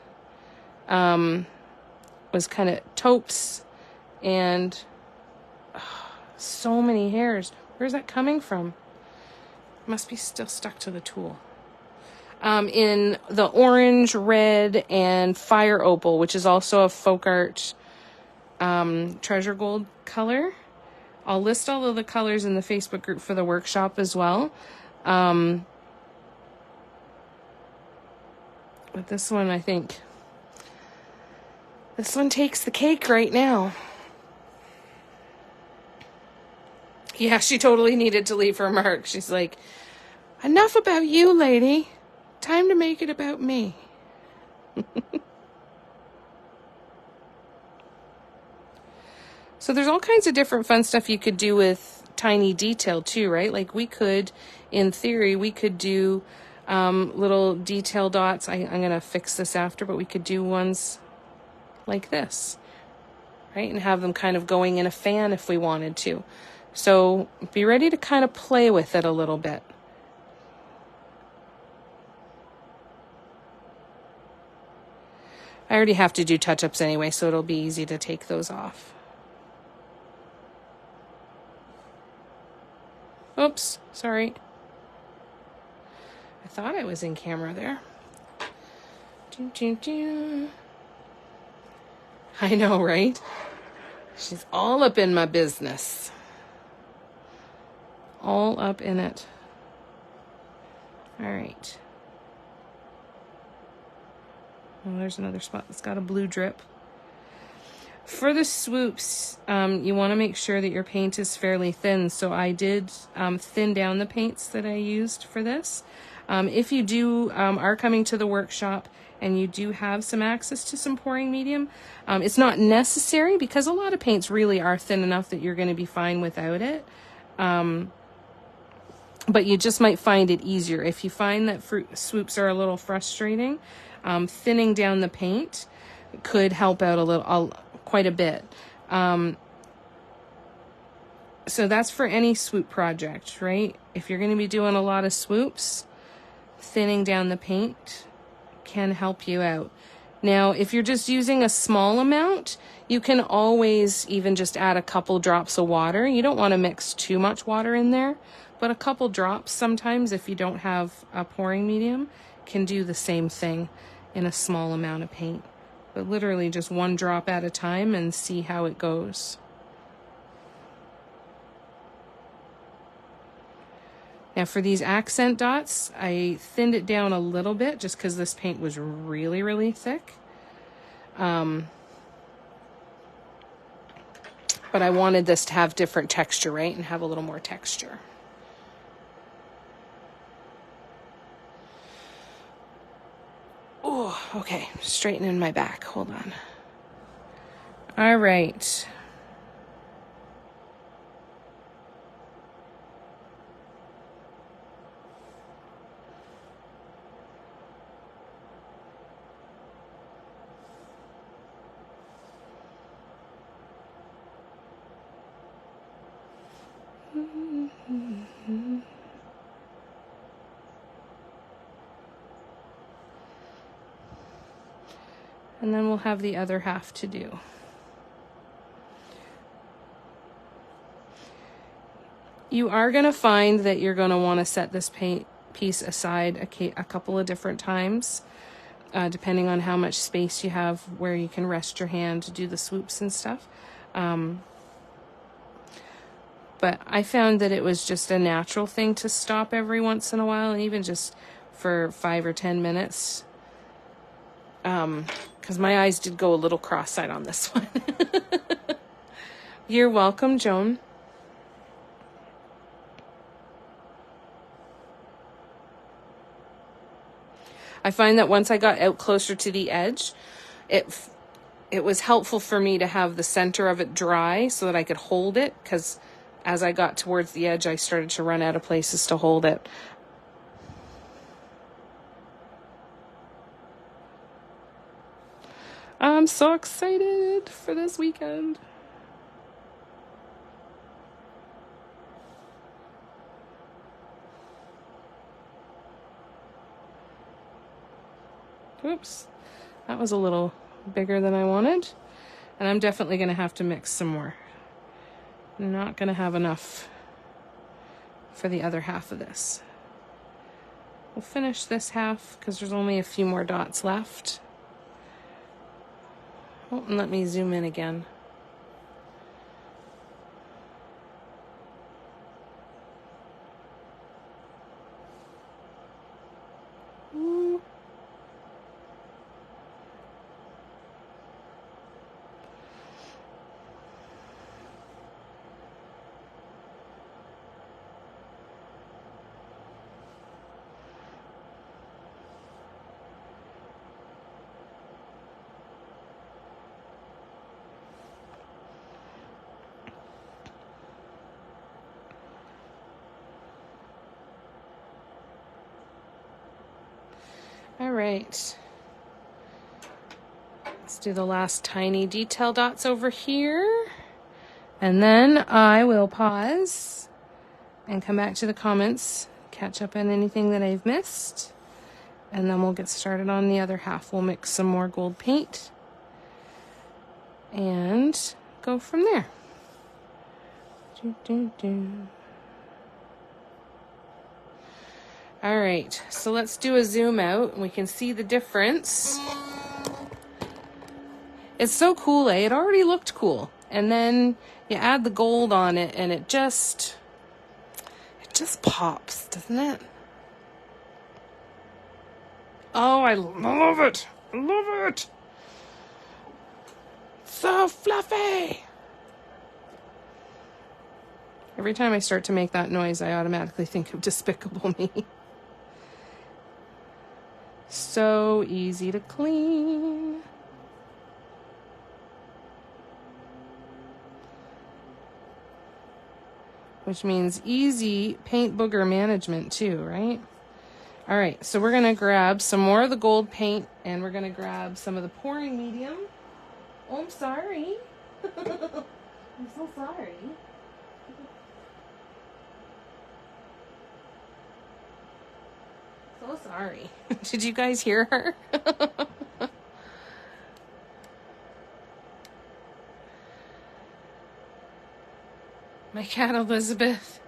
was kind of taupes and so many hairs. Where's that coming from? Must be still stuck to the tool. In the orange, red, and fire opal, which is also a folk art treasure gold color. I'll list all of the colors in the Facebook group for the workshop as well. But this one, I think, this one takes the cake right now. Yeah, she totally needed to leave her mark. She's like, enough about you, lady. Time to make it about me. So there's all kinds of different fun stuff you could do with tiny detail too, right? Like we could, in theory, we could do little detail dots. I'm going to fix this after, but we could do ones like this, right? And have them kind of going in a fan if we wanted to. So be ready to kind of play with it a little bit. I already have to do touch-ups anyway, so it'll be easy to take those off. Oops, sorry. I thought I was in camera there. I know, right? She's all up in my business. All up in it. All right. Oh, there's another spot that's got a blue drip. For the swoops, you want to make sure that your paint is fairly thin. So I did thin down the paints that I used for this. If you are coming to the workshop and you do have some access to some pouring medium, it's not necessary because a lot of paints really are thin enough that you're going to be fine without it. But you just might find it easier. If you find that swoops are a little frustrating, thinning down the paint could help out quite a bit. So that's for any swoop project, right? If you're going to be doing a lot of swoops, thinning down the paint can help you out. Now, if you're just using a small amount, you can always even just add a couple drops of water. You don't want to mix too much water in there, but a couple drops sometimes, if you don't have a pouring medium, can do the same thing in a small amount of paint. But literally just one drop at a time and see how it goes. Now for these accent dots, I thinned it down a little bit just because this paint was really, really thick. But I wanted this to have different texture, right? And have a little more texture. Oh, okay. Straightening my back. Hold on. All right. And then we'll have the other half to do. You are going to find that you're going to want to set this paint piece aside a couple of different times, depending on how much space you have where you can rest your hand to do the swoops and stuff. But I found that it was just a natural thing to stop every once in a while, and even just for 5 or 10 minutes. Because my eyes did go a little cross-eyed on this one. You're welcome, Joan. I find that once I got out closer to the edge, it was helpful for me to have the center of it dry so that I could hold it, because as I got towards the edge, I started to run out of places to hold it. I'm so excited for this weekend. Oops, that was a little bigger than I wanted. And I'm definitely going to have to mix some more. I'm not going to have enough for the other half of this. We'll finish this half because there's only a few more dots left. Oh, and let me zoom in again. Ooh. All right, let's do the last tiny detail dots over here. And then I will pause and come back to the comments, catch up on anything that I've missed, and then we'll get started on the other half. We'll mix some more gold paint and go from there. All right, so let's do a zoom out and we can see the difference. It's so cool, eh? It already looked cool. And then you add the gold on it and it just pops, doesn't it? Oh, I love it. I love it. So fluffy. Every time I start to make that noise, I automatically think of Despicable Me. So easy to clean. Which means easy paint booger management too, right? All right, so we're gonna grab some more of the gold paint and we're gonna grab some of the pouring medium. Oh, I'm sorry. I'm so sorry. So sorry. Did you guys hear her? My cat Elizabeth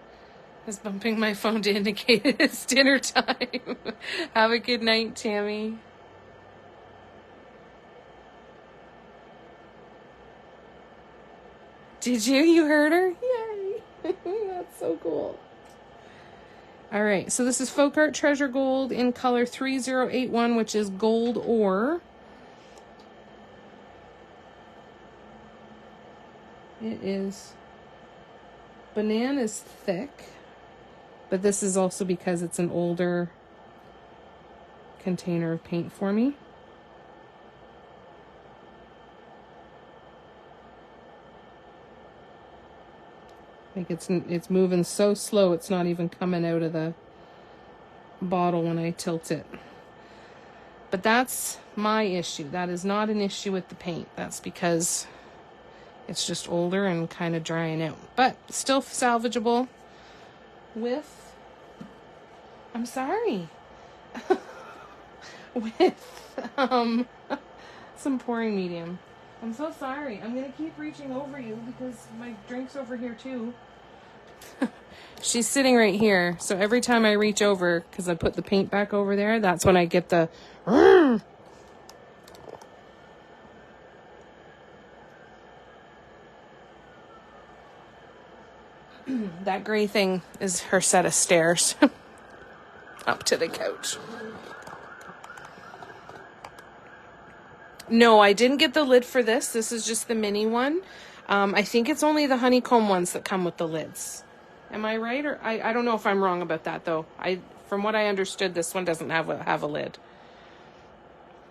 is bumping my phone to indicate it's dinner time. Have a good night, Tammy. Did you? You heard her? Yay! That's so cool. All right, so this is Folk Art Treasure Gold in color 3081, which is gold ore. It is bananas thick, but this is also because it's an older container of paint for me. Like it's moving so slow, it's not even coming out of the bottle when I tilt it. But that's my issue. That is not an issue with the paint. That's because it's just older and kind of drying out. But still salvageable with, I'm sorry, with some pouring medium. I'm so sorry. I'm going to keep reaching over you because my drink's over here too. She's sitting right here. So every time I reach over, because I put the paint back over there, that's when I get the... That gray thing is her set of stairs up to the couch. No, I didn't get the lid for this. This is just the mini one. I think it's only the honeycomb ones that come with the lids. Am I right? Or I don't know if I'm wrong about that, though. From what I understood, this one doesn't have a lid.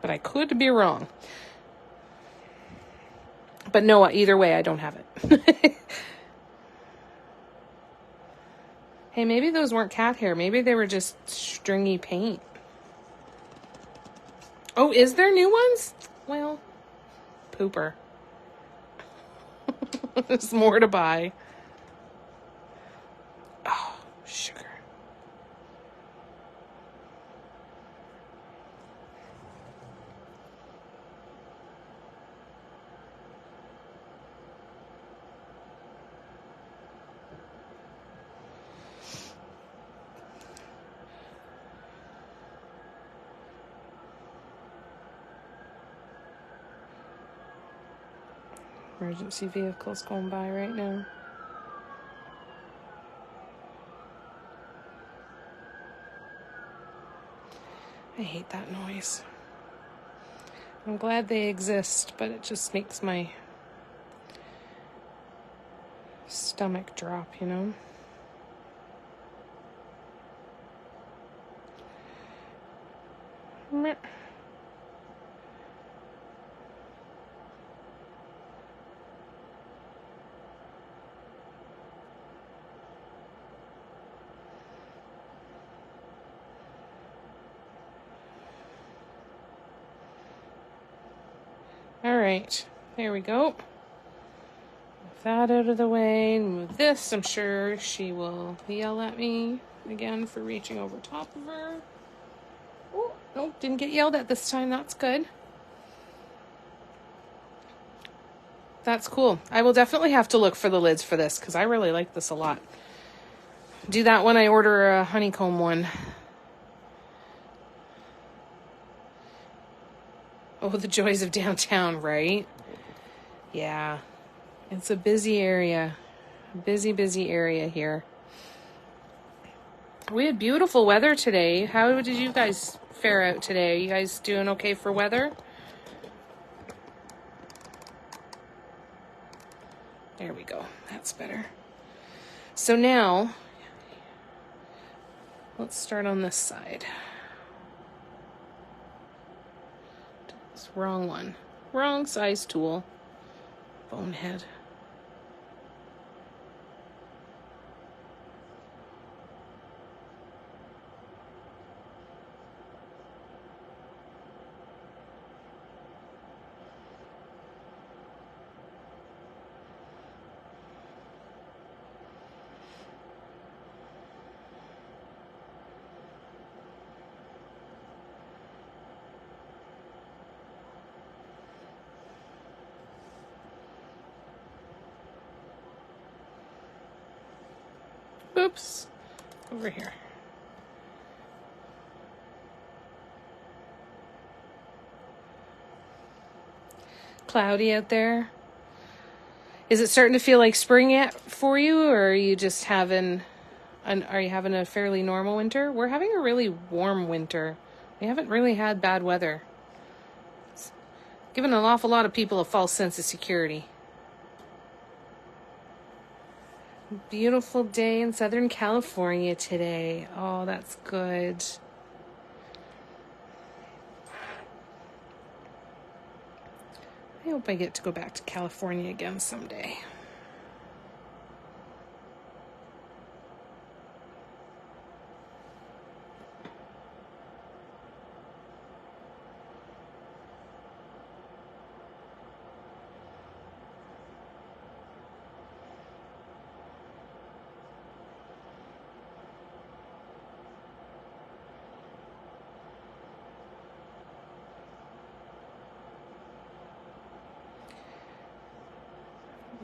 But I could be wrong. But no, either way, I don't have it. Hey, maybe those weren't cat hair. Maybe they were just stringy paint. Oh, is there new ones? Well, pooper. There's more to buy. Oh, sugar. Emergency vehicles going by right now. I hate that noise. I'm glad they exist, but it just makes my stomach drop, you know? Meh. All right, there we go. that out of the way and move this. I'm sure she will yell at me again for reaching over top of her. Oh, nope, didn't get yelled at this time. That's good. That's cool. I will definitely have to look for the lids for this because I really like this a lot. Do that when I order a honeycomb one. Oh, the joys of downtown, right? Yeah. It's a busy area. Busy area here. We had beautiful weather today. How did you guys fare out today? Are you guys doing okay for weather? There we go. That's better. So now, let's start on this side. It's the wrong one. Wrong size tool. Bonehead. Oops. Over here. Cloudy out there. Is it starting to feel like spring yet for you, or are you just having a fairly normal winter? We're having a really warm winter. We haven't really had bad weather. It's given an awful lot of people a false sense of security. Beautiful day in Southern California today. Oh, that's good. I hope I get to go back to California again someday.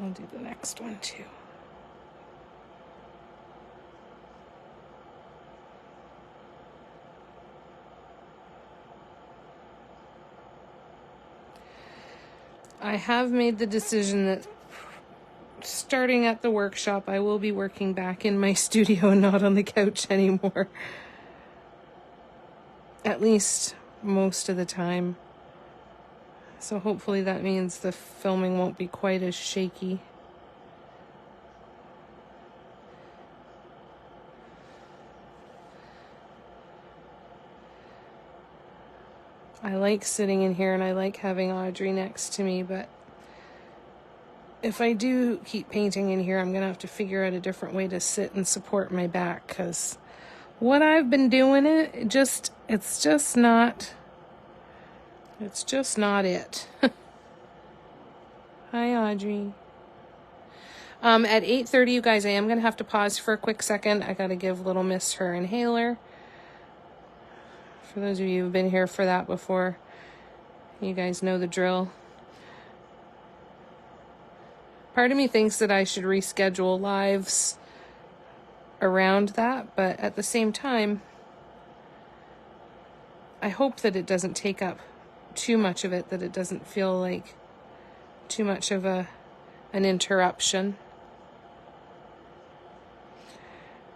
I'll do the next one too. I have made the decision that starting at the workshop, I will be working back in my studio and not on the couch anymore. At least most of the time. So hopefully that means the filming won't be quite as shaky. I like sitting in here and I like having Audrey next to me, but if I do keep painting in here, I'm going to have to figure out a different way to sit and support my back, because what I've been doing, it's just not it. Hi, Audrey. At 8:30, you guys, I am going to have to pause for a quick second. I got to give Little Miss her inhaler. For those of you who've been here for that before, you guys know the drill. Part of me thinks that I should reschedule lives around that, but at the same time, I hope that it doesn't take up too much of it, that it doesn't feel like too much of an interruption.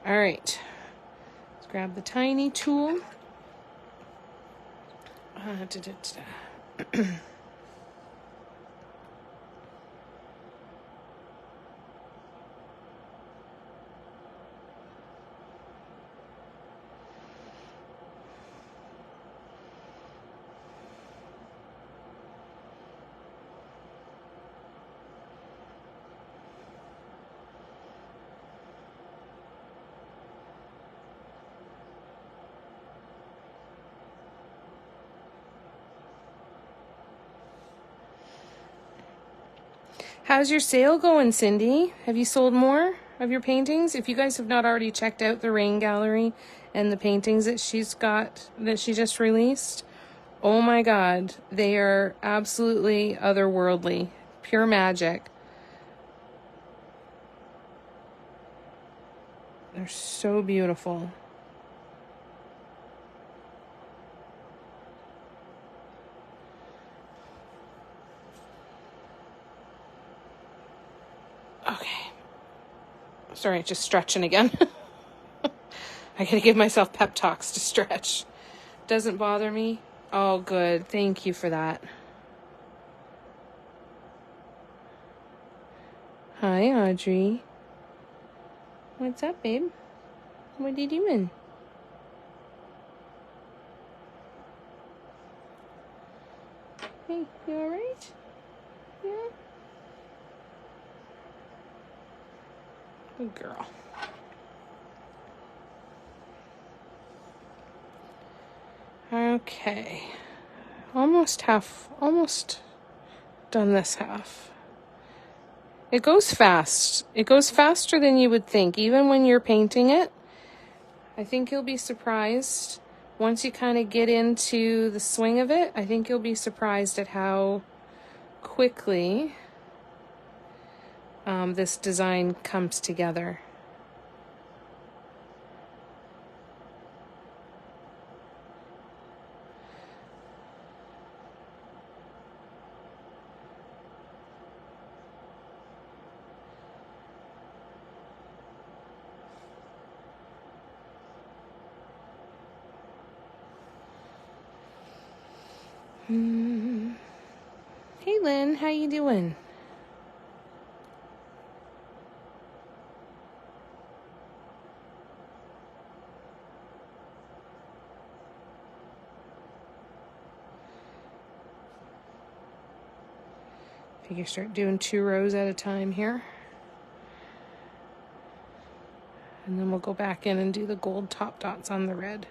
All right, let's grab the tiny tool. How's your sale going, Cindy? Have you sold more of your paintings? If you guys have not already checked out the Rain Gallery and the paintings that she just released, oh my God, they are absolutely otherworldly, pure magic. They're so beautiful. Okay. Sorry, just stretching again. I gotta give myself pep talks to stretch. Doesn't bother me. Oh, good. Thank you for that. Hi, Audrey. What's up, babe? What are you doing? Hey, you alright? Yeah? Good girl. Okay. Almost done this half. It goes fast. It goes faster than you would think, even when you're painting it. I think you'll be surprised. Once you kind of get into the swing of it, I think you'll be surprised at how quickly this design comes together. Hey Lynn, how you doing? Figure start doing 2 rows at a time here. And then we'll go back in and do the gold top dots on the red.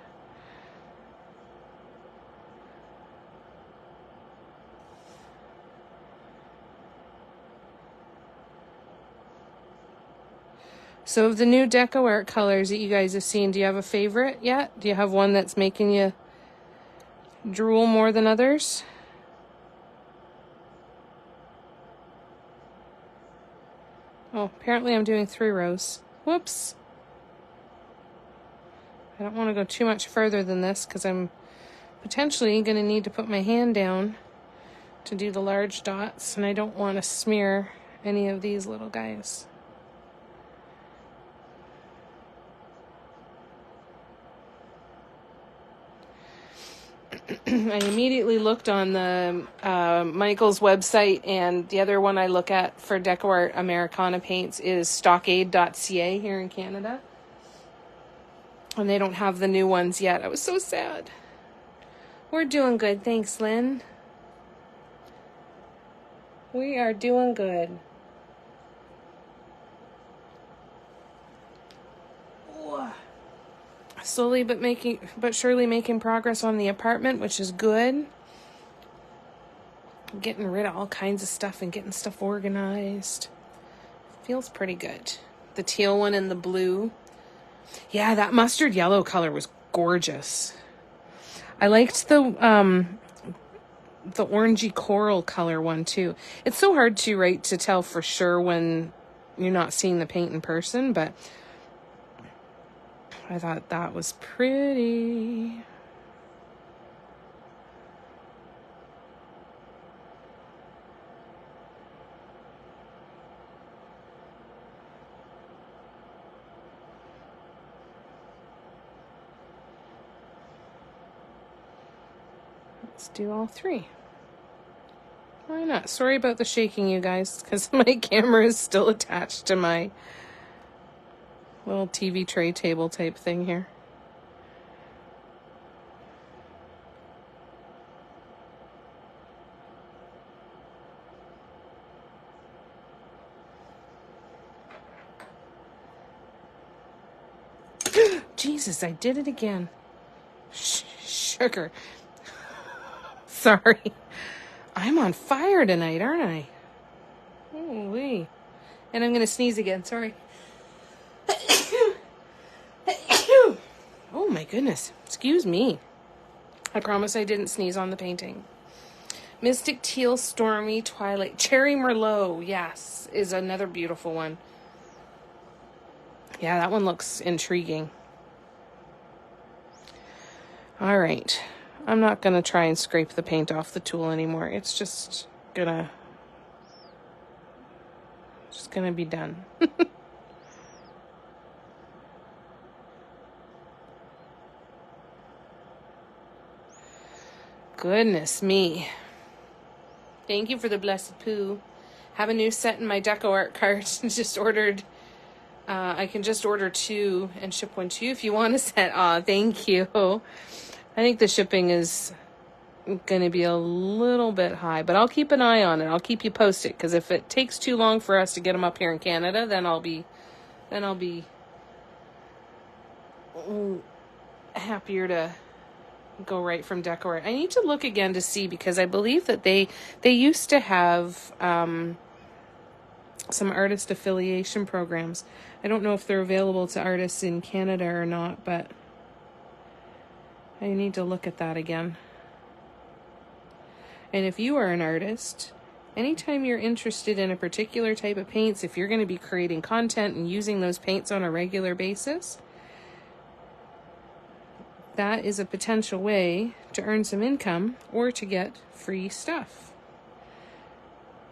So of the new deco art colors that you guys have seen, do you have a favorite yet? Do you have one that's making you drool more than others? Oh, apparently I'm doing 3 rows. Whoops. I don't want to go too much further than this because I'm potentially going to need to put my hand down to do the large dots, and I don't want to smear any of these little guys. I immediately looked on the Michael's website, and the other one I look at for Deco Art Americana paints is stockade.ca here in Canada. And they don't have the new ones yet. I was so sad. We're doing good. Thanks, Lynn. We are doing good. Slowly but surely making progress on the apartment, which is good. Getting rid of all kinds of stuff and getting stuff organized. Feels pretty good. The teal one and the blue. Yeah, that mustard yellow color was gorgeous. I liked the orangey coral color one too. It's so hard to tell for sure when you're not seeing the paint in person, but I thought that was pretty. Let's do all 3. Why not? Sorry about the shaking, you guys, because my camera is still attached to my little TV tray table type thing here. Jesus, I did it again. Sugar. Sorry. I'm on fire tonight, aren't I? Holy. And I'm going to sneeze again. Sorry. Oh my goodness. Excuse me. I promise I didn't sneeze on the painting. Mystic Teal Stormy Twilight. Cherry Merlot, yes, is another beautiful one. Yeah, that one looks intriguing. All right. I'm not going to try and scrape the paint off the tool anymore. It's just gonna be done. Goodness me. Thank you for the blessed poo. Have a new set in my deco art cart. Just ordered. I can just order 2 and ship one to you if you want a set. Aw, thank you. I think the shipping is going to be a little bit high, but I'll keep an eye on it. I'll keep you posted, because if it takes too long for us to get them up here in Canada, then I'll be happier to go right from Decor. I need to look again to see, because I believe that they used to have some artist affiliation programs. I don't know if they're available to artists in Canada or not, but I need to look at that again. And if you are an artist, anytime you're interested in a particular type of paints, if you're going to be creating content and using those paints on a regular basis, that is a potential way to earn some income or to get free stuff.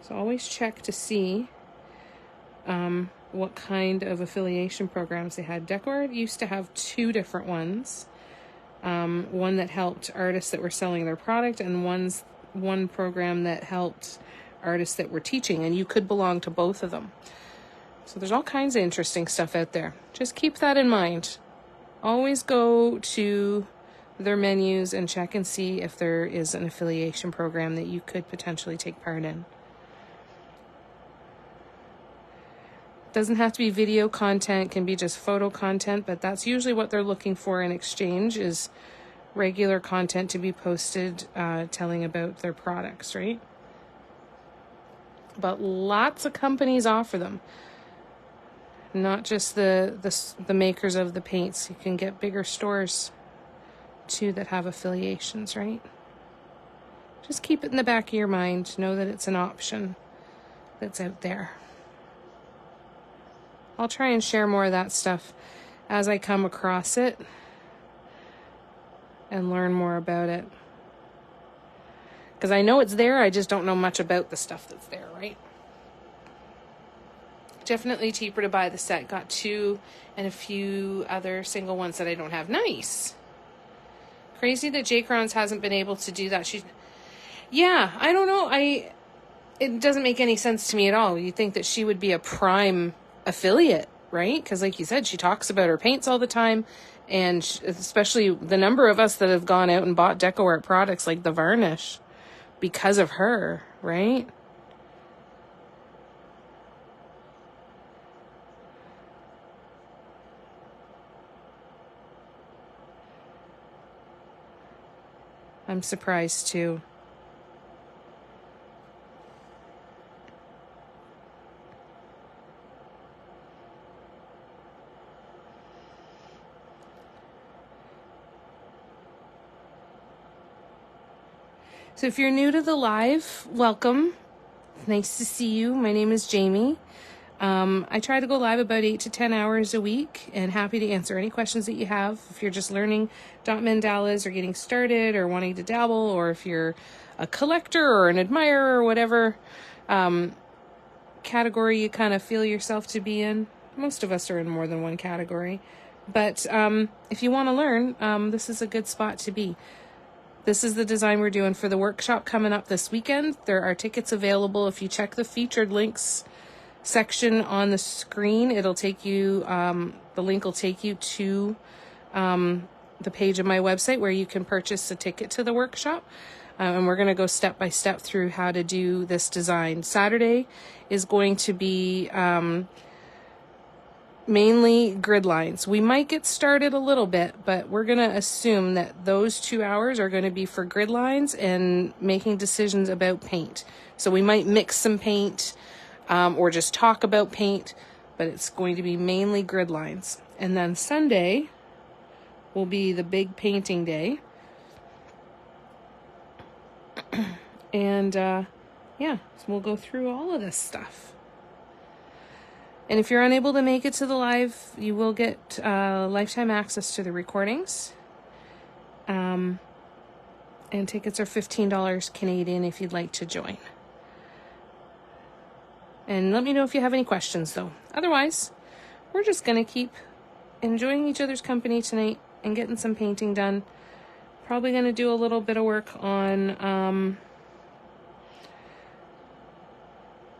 So always check to see what kind of affiliation programs they had. Decor used to have 2 different ones. One that helped artists that were selling their product, and one program that helped artists that were teaching, and you could belong to both of them. So there's all kinds of interesting stuff out there. Just keep that in mind. Always go to their menus and check and see if there is an affiliation program that you could potentially take part in. Doesn't have to be video content, can be just photo content, but that's usually what they're looking for in exchange, is regular content to be posted telling about their products, right? But lots of companies offer them. Not just the makers of the paints. You can get bigger stores too that have affiliations, right? Just keep it in the back of your mind. Know that it's an option that's out there. I'll try and share more of that stuff as I come across it and learn more about it. Because I know it's there, I just don't know much about the stuff that's there, right? Definitely cheaper to buy the set. Got 2 and a few other single ones that I don't have. Nice. Crazy that J-Crons hasn't been able to do that. Yeah, I don't know. It doesn't make any sense to me at all. You'd think that she would be a prime affiliate, right? Because like you said, she talks about her paints all the time, and especially the number of us that have gone out and bought deco art products like the varnish because of her, right? I'm surprised too. So if you're new to the live, welcome. Nice to see you. My name is Jamie. I try to go live about 8 to 10 hours a week, and happy to answer any questions that you have. If you're just learning dot mandalas or getting started or wanting to dabble, or if you're a collector or an admirer or whatever category you kind of feel yourself to be in. Most of us are in more than one category. But if you want to learn, this is a good spot to be. This is the design we're doing for the workshop coming up this weekend. There are tickets available. If you check the featured links section on the screen, it'll take you, the link will take you to the page of my website where you can purchase a ticket to the workshop. And we're going to go step by step through how to do this design. Saturday is going to be mainly grid lines. We might get started a little bit, but we're going to assume that those 2 hours are going to be for grid lines and making decisions about paint. So we might mix some paint or just talk about paint, but it's going to be mainly grid lines. And then Sunday will be the big painting day. And yeah, so we'll go through all of this stuff. And if you're unable to make it to the live, you will get lifetime access to the recordings. And tickets are $15 Canadian if you'd like to join. And let me know if you have any questions, though. Otherwise, we're just going to keep enjoying each other's company tonight and getting some painting done. Probably going to do a little bit of work on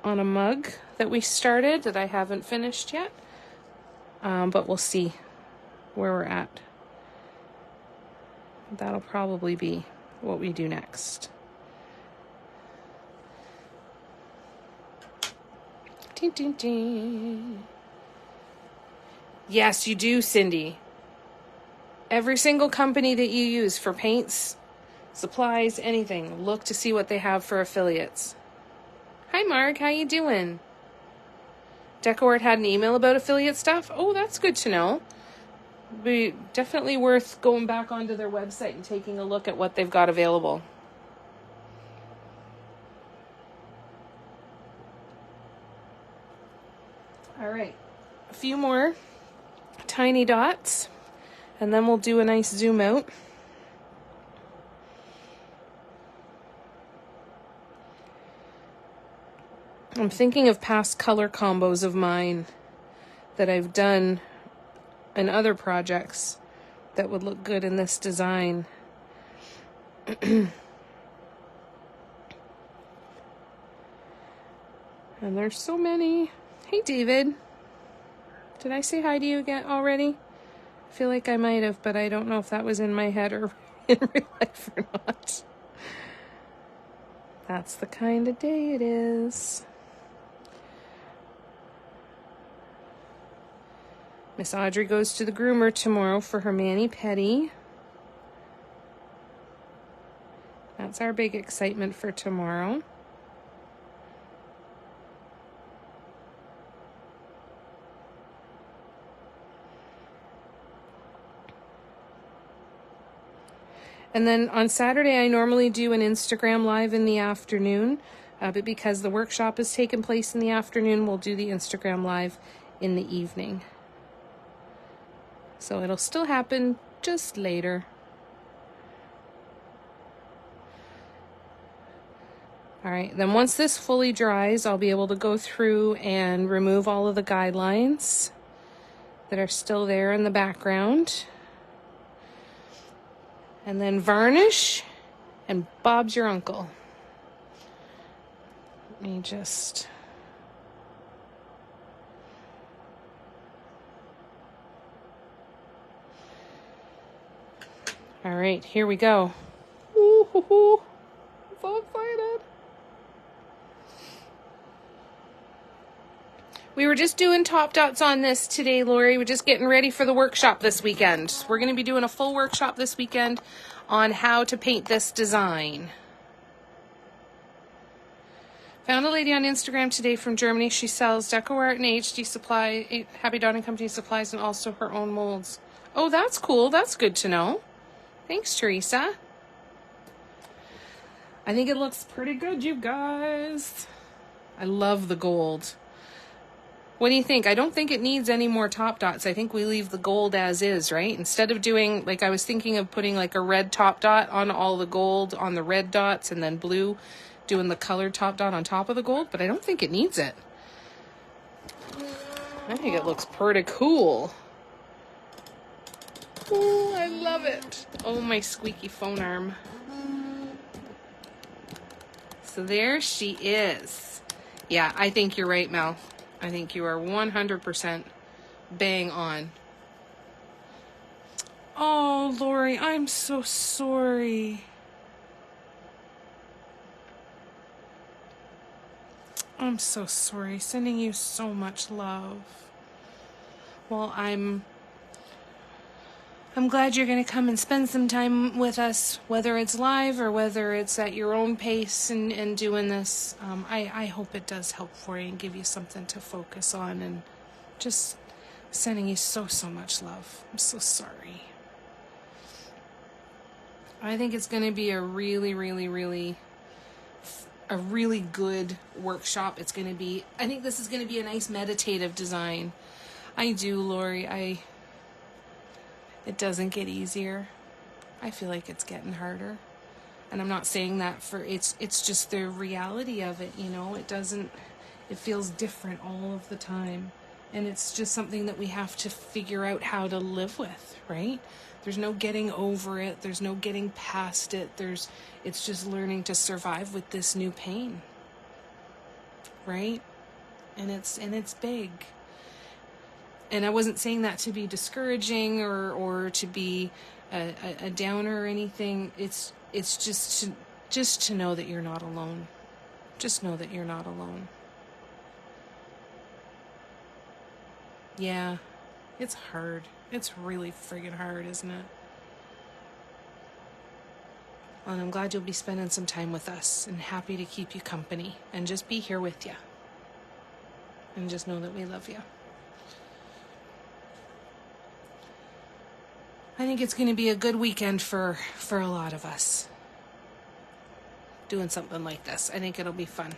a mug that we started that I haven't finished yet. But we'll see where we're at. That'll probably be what we do next. Ding, ding, ding. Yes, you do, Cindy. Every single company that you use for paints, supplies, anything, look to see what they have for affiliates. Hi, Mark. How you doing? DecoArt had an email about affiliate stuff. Oh, that's good to know. Be definitely worth going back onto their website and taking a look at what they've got available. All right, a few more tiny dots, and then we'll do a nice zoom out. I'm thinking of past color combos of mine that I've done in other projects that would look good in this design. And there's so many. Hey, David. Did I say hi to you again already? I feel like I might have, but I don't know if that was in my head or in real life or not. That's the kind of day it is. Miss Audrey goes to the groomer tomorrow for her mani-pedi. That's our big excitement for tomorrow. And then on Saturday, I normally do an Instagram live in the afternoon, but because the workshop is taking place in the afternoon, we'll do the Instagram live in the evening. So it'll still happen just later. All right, then once this fully dries, I'll be able to go through and remove all of the guidelines that are still there in the background. And then varnish, and Bob's your uncle. Let me just... All right, here we go. Ooh, hoo, hoo. I'm so excited. We were just doing top dots on this today, Lori. We're just getting ready for the workshop this weekend. We're going to be doing a full workshop this weekend on how to paint this design. Found a lady on Instagram today from Germany. She sells DecoArt and HD supply, Happy Dot and Company supplies, and also her own molds. Oh, that's cool. That's good to know. Thanks, Teresa. I think it looks pretty good, you guys. I love the gold. What do you think? I don't think it needs any more top dots. I think we leave the gold as is, right? Instead of doing, like, I was thinking of putting like a red top dot on all the gold on the red dots and then blue, doing the colored top dot on top of the gold, but I don't think it needs it. I think it looks pretty cool. Oh, I love it. Oh, my squeaky phone arm. So there she is. Yeah, I think you're right, Mel. I think you are 100% bang on. Oh, Lori, I'm so sorry. I'm so sorry. Sending you so much love. Well, I'm I'm glad you're going to come and spend some time with us, whether it's live or whether it's at your own pace and doing this. I hope it does help for you and give you something to focus on, and just sending you so much love. I'm so sorry. I think it's going to be a really good workshop. I think this is going to be a nice meditative design. I do, Lori. It doesn't get easier. I feel like it's getting harder. And I'm not saying that it's just the reality of it, you know. It feels different all of the time. And it's just something that we have to figure out how to live with, right? There's no getting over it. There's no getting past it. It's just learning to survive with this new pain, right? And it's big. And I wasn't saying that to be discouraging or to be a downer or anything. It's just to know that you're not alone. Just know that you're not alone. Yeah, it's hard. It's really friggin' hard, isn't it? Well, and I'm glad you'll be spending some time with us, and happy to keep you company and just be here with you. And just know that we love you. I think it's going to be a good weekend for a lot of us. Doing something like this. I think it'll be fun.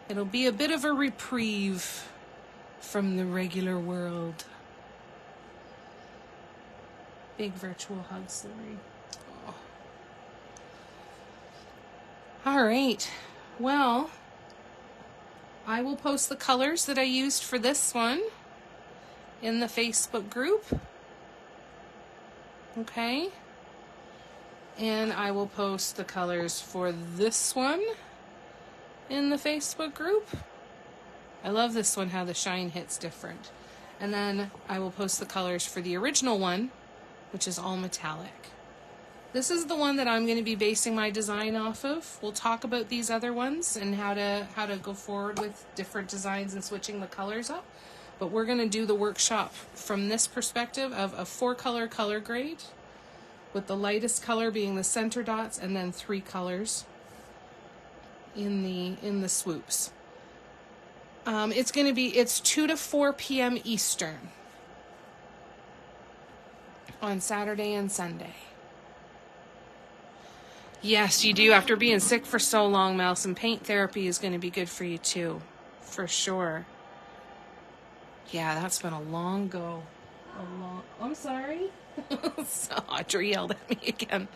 It'll be a bit of a reprieve from the regular world. Big virtual hugs, Lori. Oh. All right. Well, I will post the colors that I used for this one in the Facebook group. Okay. And I will post the colors for this one in the Facebook group. I love this one, how the shine hits different. And then I will post the colors for the original one, which is all metallic. This is the one that I'm going to be basing my design off of. We'll talk about these other ones and how to go forward with different designs and switching the colors up. But we're going to do the workshop from this perspective of a 4-color color grade, with the lightest color being the center dots, and then 3 colors in the swoops. It's 2 to 4 p.m. Eastern on Saturday and Sunday. Yes, you do. After being sick for so long, Mel, some paint therapy is going to be good for you too, for sure. Yeah, that's been a long go. I'm sorry. So Audrey yelled at me again.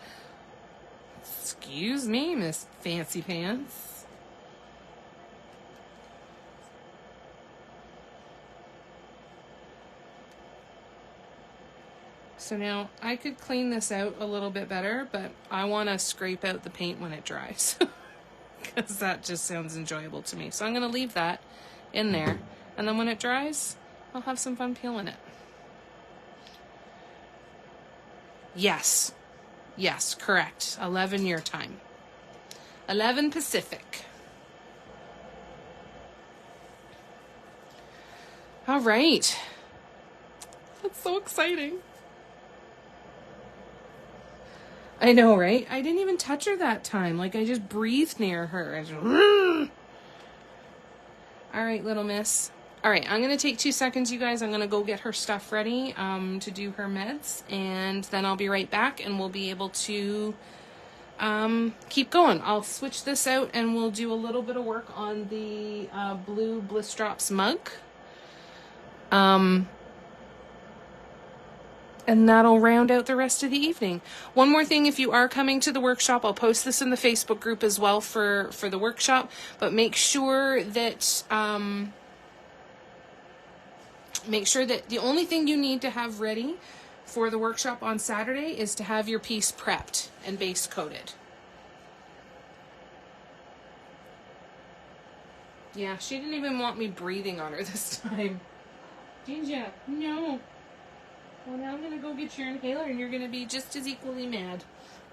Excuse me, Miss Fancy Pants. So now I could clean this out a little bit better, but I want to scrape out the paint when it dries because that just sounds enjoyable to me. So I'm going to leave that in there, and then when it dries, I'll have some fun peeling it. Yes, correct. 11 your time. 11 Pacific. All right. That's so exciting. I know, right? I didn't even touch her that time. Like, I just breathed near her. I just... All right, little miss. All right, I'm going to take 2 seconds, you guys. I'm going to go get her stuff ready to do her meds, and then I'll be right back, and we'll be able to keep going. I'll switch this out, and we'll do a little bit of work on the blue Bliss Drops mug. And that'll round out the rest of the evening. One more thing, if you are coming to the workshop, I'll post this in the Facebook group as well for the workshop, but make sure that the only thing you need to have ready for the workshop on Saturday is to have your piece prepped and base coated. Yeah, she didn't even want me breathing on her this time. Ginger, no. Well, now I'm going to go get your inhaler, and you're going to be just as equally mad.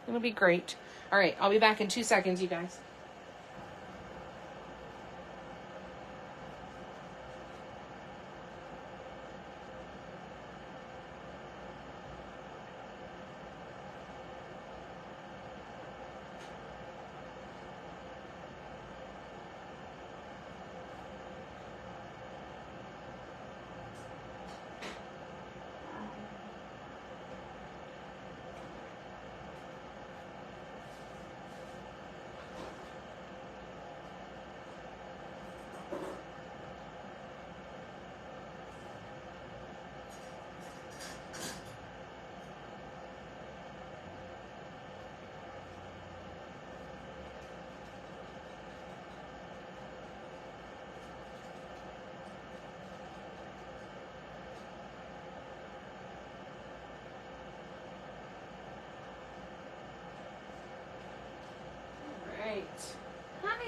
It'll be great. All right, I'll be back in 2 seconds, you guys.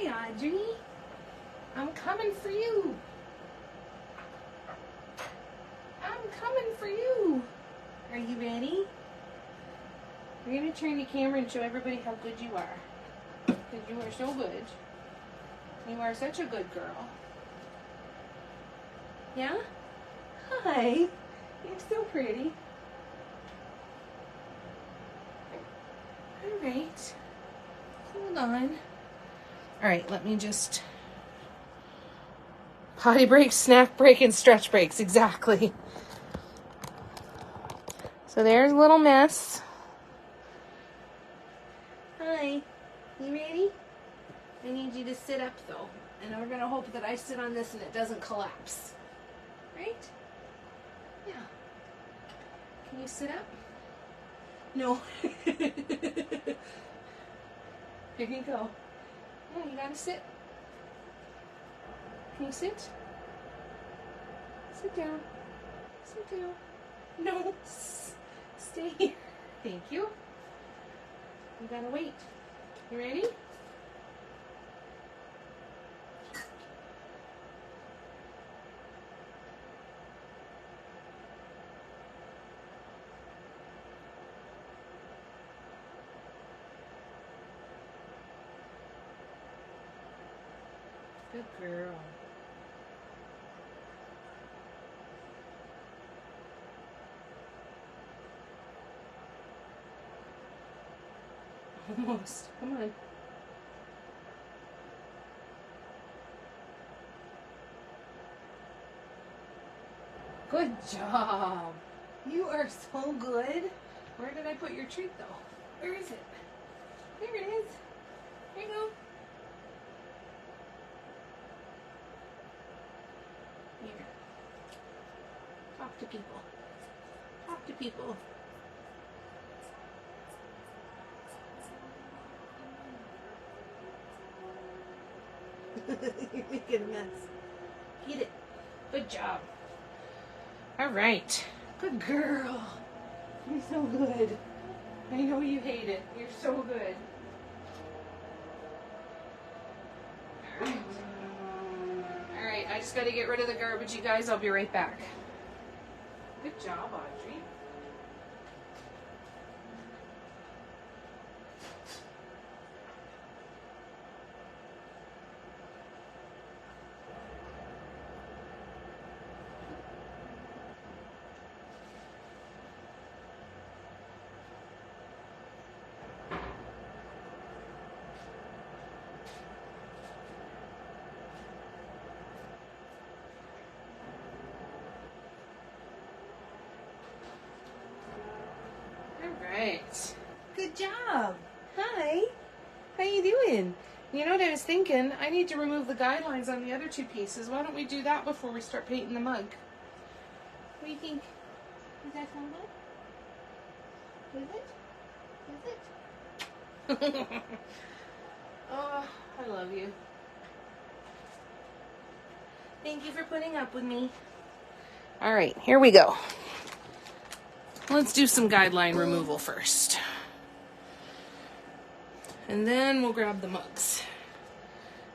Hi, Audrey. I'm coming for you. I'm coming for you. Are you ready? We're going to turn the camera and show everybody how good you are. Because you are so good. You are such a good girl. Yeah? Hi. You're so pretty. All right. Hold on. All right, let me just... Potty breaks, snack break, and stretch breaks. Exactly. So there's a little mess. Hi. You ready? I need you to sit up, though. And we're going to hope that I sit on this and it doesn't collapse. Right? Yeah. Can you sit up? No. Here you go. Yeah, you gotta sit. Can you sit? Sit down. Sit down. No. Stay here. Thank you. You gotta wait. You ready? Good girl. Almost. Come on. Good job. You are so good. Where did I put your treat though? Where is it? There it is. There you go. Here. Talk to people. Talk to people. You're making a mess. Get it. Good job. All right. Good girl. You're so good. I know you hate it. You're so good. All right. I just got to get rid of the garbage, you guys. I'll be right back. Good job, Audrey. Right. Good job. Hi. How you doing? You know what I was thinking? I need to remove the guidelines on the other two pieces. Why don't we do that before we start painting the mug? What do you think? Does that sound good? Is it? Is it? Oh, I love you. Thank you for putting up with me. All right, here we go. Let's do some guideline removal first. And then we'll grab the mugs.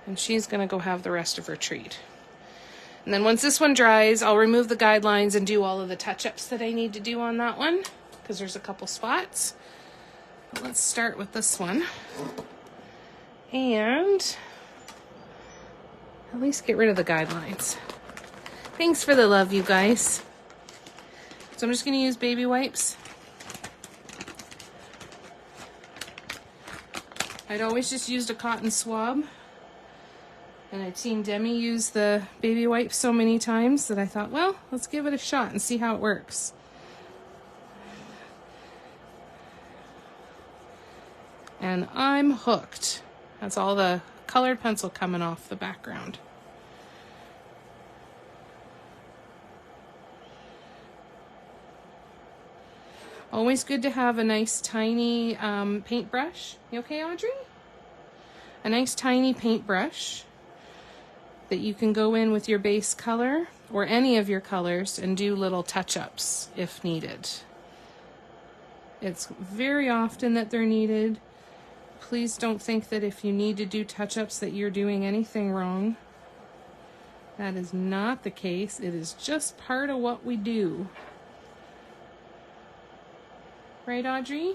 And she's gonna go have the rest of her treat. And then once this one dries, I'll remove the guidelines and do all of the touch-ups that I need to do on that one, because there's a couple spots. But let's start with this one. And at least get rid of the guidelines. Thanks for the love, you guys. So I'm just going to use baby wipes. I'd always just used a cotton swab. And I'd seen Demi use the baby wipes so many times that I thought, well, let's give it a shot and see how it works. And I'm hooked. That's all the colored pencil coming off the background. Always good to have a nice tiny paintbrush. You okay, Audrey? A nice tiny paintbrush that you can go in with your base color or any of your colors and do little touch-ups if needed. It's very often that they're needed, Please don't think that if you need to do touch-ups that you're doing anything wrong. That is not the case. It is just part of what we do. Right, Audrey?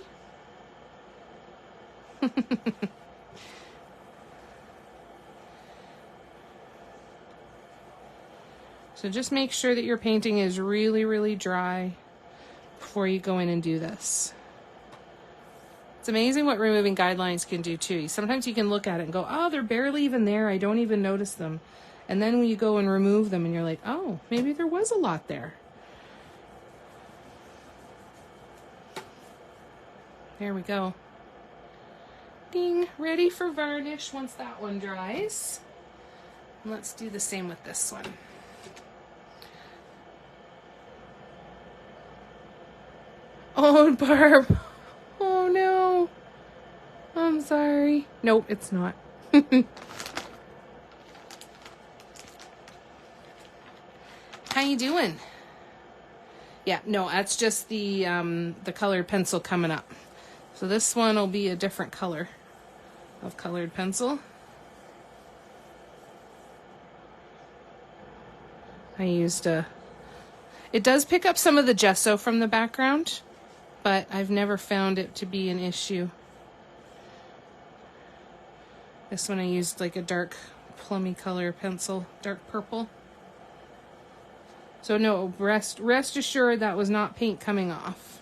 So just make sure that your painting is really, really dry before you go in and do this. It's amazing what removing guidelines can do too. Sometimes you can look at it and go, oh, they're barely even there. I don't even notice them. And then when you go and remove them and you're like, oh, maybe there was a lot there. There we go. Ding, ready for varnish once that one dries. And let's do the same with this one. Oh, Barb. Oh, no. I'm sorry. Nope, it's not. How you doing? Yeah, no, that's just the colored pencil coming up. So this one will be a different color of colored pencil. I used it does pick up some of the gesso from the background, but I've never found it to be an issue. This one I used like a dark plummy color pencil, dark purple. So no, rest assured that was not paint coming off.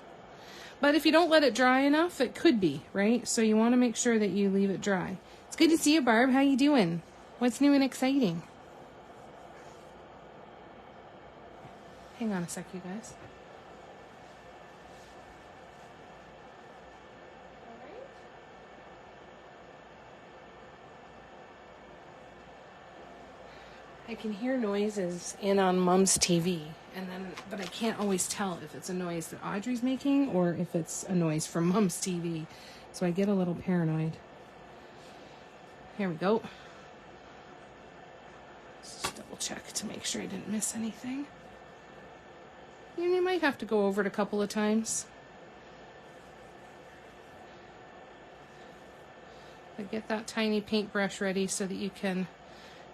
But if you don't let it dry enough, it could be, right? So you want to make sure that you leave it dry. It's good to see you, Barb. How you doing? What's new and exciting? Hang on a sec, you guys. I can hear noises in on Mom's TV, but I can't always tell if it's a noise that Audrey's making or if it's a noise from Mom's TV. So I get a little paranoid. Here we go. Let's just double check to make sure I didn't miss anything. You might have to go over it a couple of times. But get that tiny paintbrush ready so that you can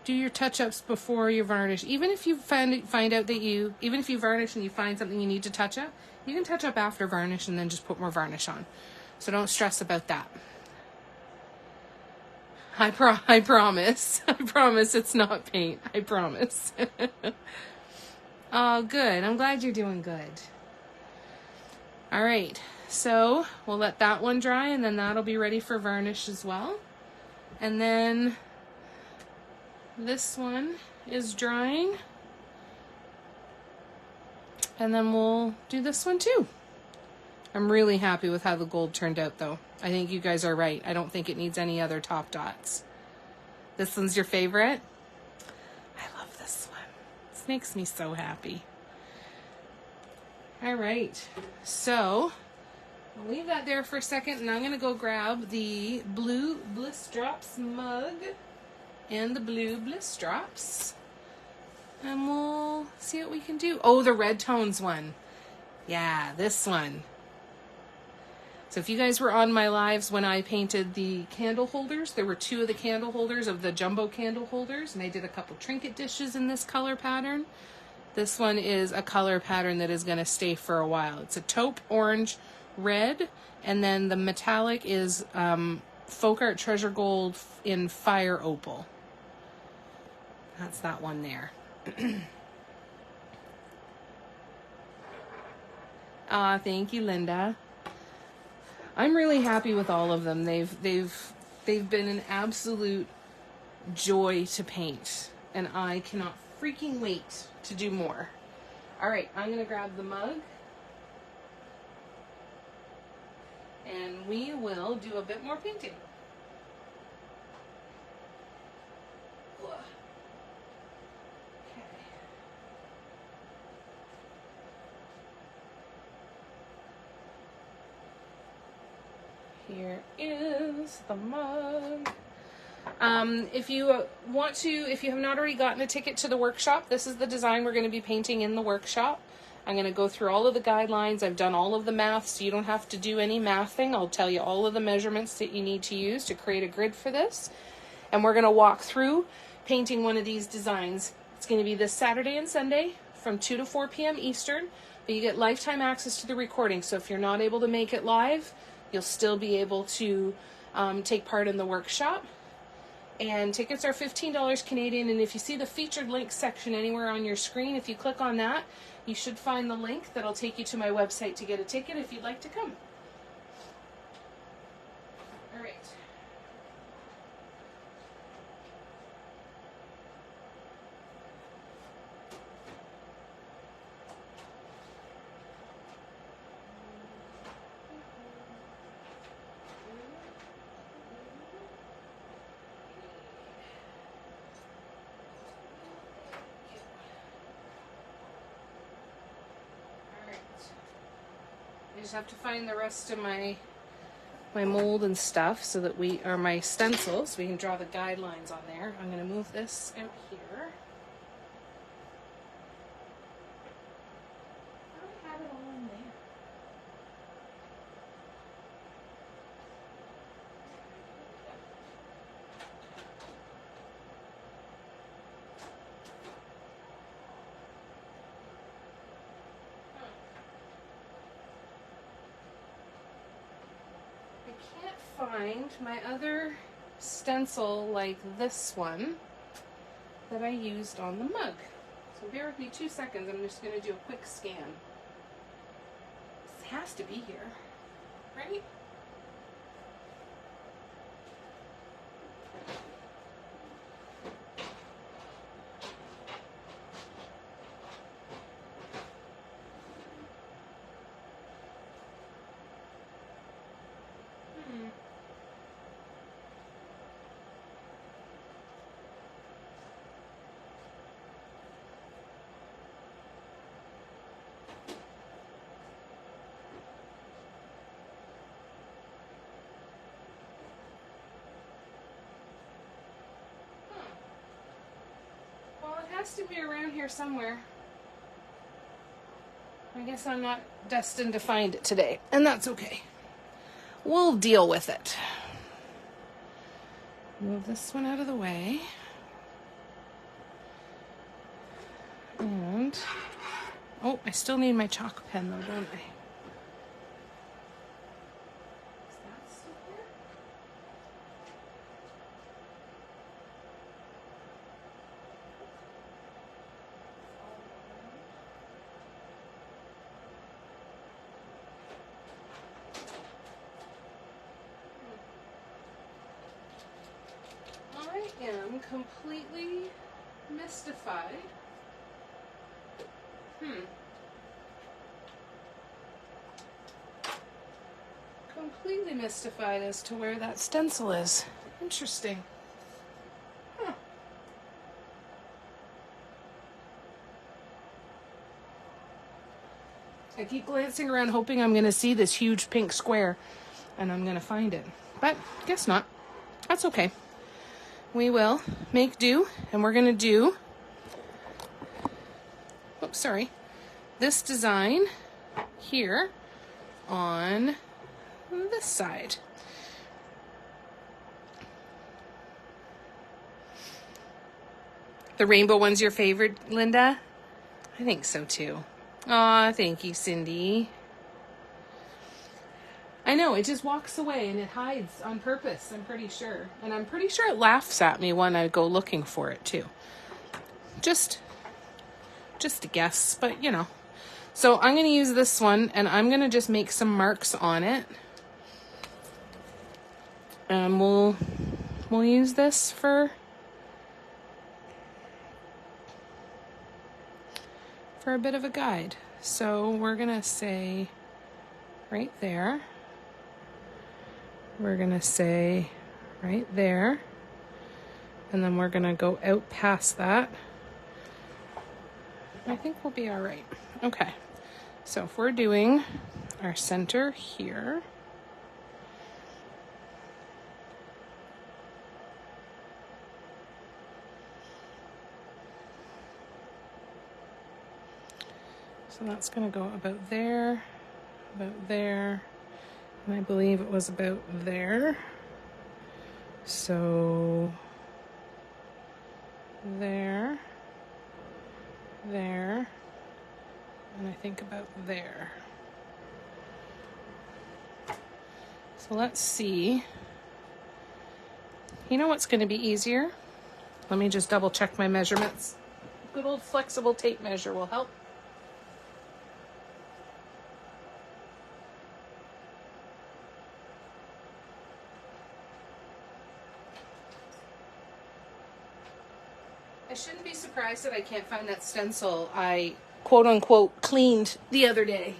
do your touch-ups before you varnish. Even if you find out that even if you varnish and you find something you need to touch up, you can touch up after varnish and then just put more varnish on. So don't stress about that. I promise. I promise it's not paint. I promise. Oh, good. I'm glad you're doing good. All right. So we'll let that one dry and then that'll be ready for varnish as well. And then this one is drying. And then we'll do this one too. I'm really happy with how the gold turned out though. I think you guys are right. I don't think it needs any other top dots. This one's your favorite? I love this one. This makes me so happy. All right. So I'll leave that there for a second and I'm going to go grab the blue Bliss Drops mug and the blue Bliss Drops. And we'll see what we can do. Oh, the red tones one. Yeah, this one. So if you guys were on my lives when I painted the candle holders, there were 2 of the candle holders of the jumbo candle holders, and I did a couple trinket dishes in this color pattern. This one is a color pattern that is going to stay for a while. It's a taupe orange red, and then the metallic is Folk Art Treasure Gold in Fire Opal. That's that one there. Thank you, Linda. I'm really happy with all of them. They've been an absolute joy to paint, and I cannot freaking wait to do more. All right, I'm gonna grab the mug, and we will do a bit more painting. Here is the mug. If you have not already gotten a ticket to the workshop, this is the design we're going to be painting in the workshop. I'm going to go through all of the guidelines. I've done all of the math, so you don't have to do any mathing. I'll tell you all of the measurements that you need to use to create a grid for this. And we're going to walk through painting one of these designs. It's going to be this Saturday and Sunday from 2 to 4 p.m. Eastern, but you get lifetime access to the recording. So if you're not able to make it live, you'll still be able to take part in the workshop. And tickets are $15 Canadian. And if you see the featured links section anywhere on your screen, if you click on that, you should find the link that'll take you to my website to get a ticket if you'd like to come. All right. I just have to find the rest of my mold and stuff so that my stencils, so we can draw the guidelines on there. I'm going to move this out here. I have it all in there. Find my other stencil like this one that I used on the mug. So bear with me 2 seconds. I'm just going to do a quick scan. This has to be here, right? Has to be around here somewhere. I guess I'm not destined to find it today, and that's okay. We'll deal with it. Move this one out of the way. And, oh, I still need my chalk pen though, don't I? I am completely mystified. Completely mystified as to where that stencil is. Interesting. I keep glancing around hoping I'm going to see this huge pink square and I'm going to find it. But guess not. That's okay. We will make do, and we're going to do, oops, sorry, this design here on this side. The rainbow one's your favorite, Linda? I think so too. Aw, thank you, Cindy. I know, it just walks away and it hides on purpose, I'm pretty sure. And I'm pretty sure it laughs at me when I go looking for it too. Just a guess, but you know. So I'm going to use this one and I'm going to just make some marks on it. And we'll use this for a bit of a guide. So we're going to say right there. We're going to say right there. And then we're going to go out past that. I think we'll be all right. Okay. So if we're doing our center here, So that's going to go about there, and I believe it was about there. So there, and I think about there. So let's see. You know what's going to be easier? Let me just double check my measurements. Good old flexible tape measure will help. I shouldn't be surprised that I can't find that stencil I quote unquote cleaned the other day.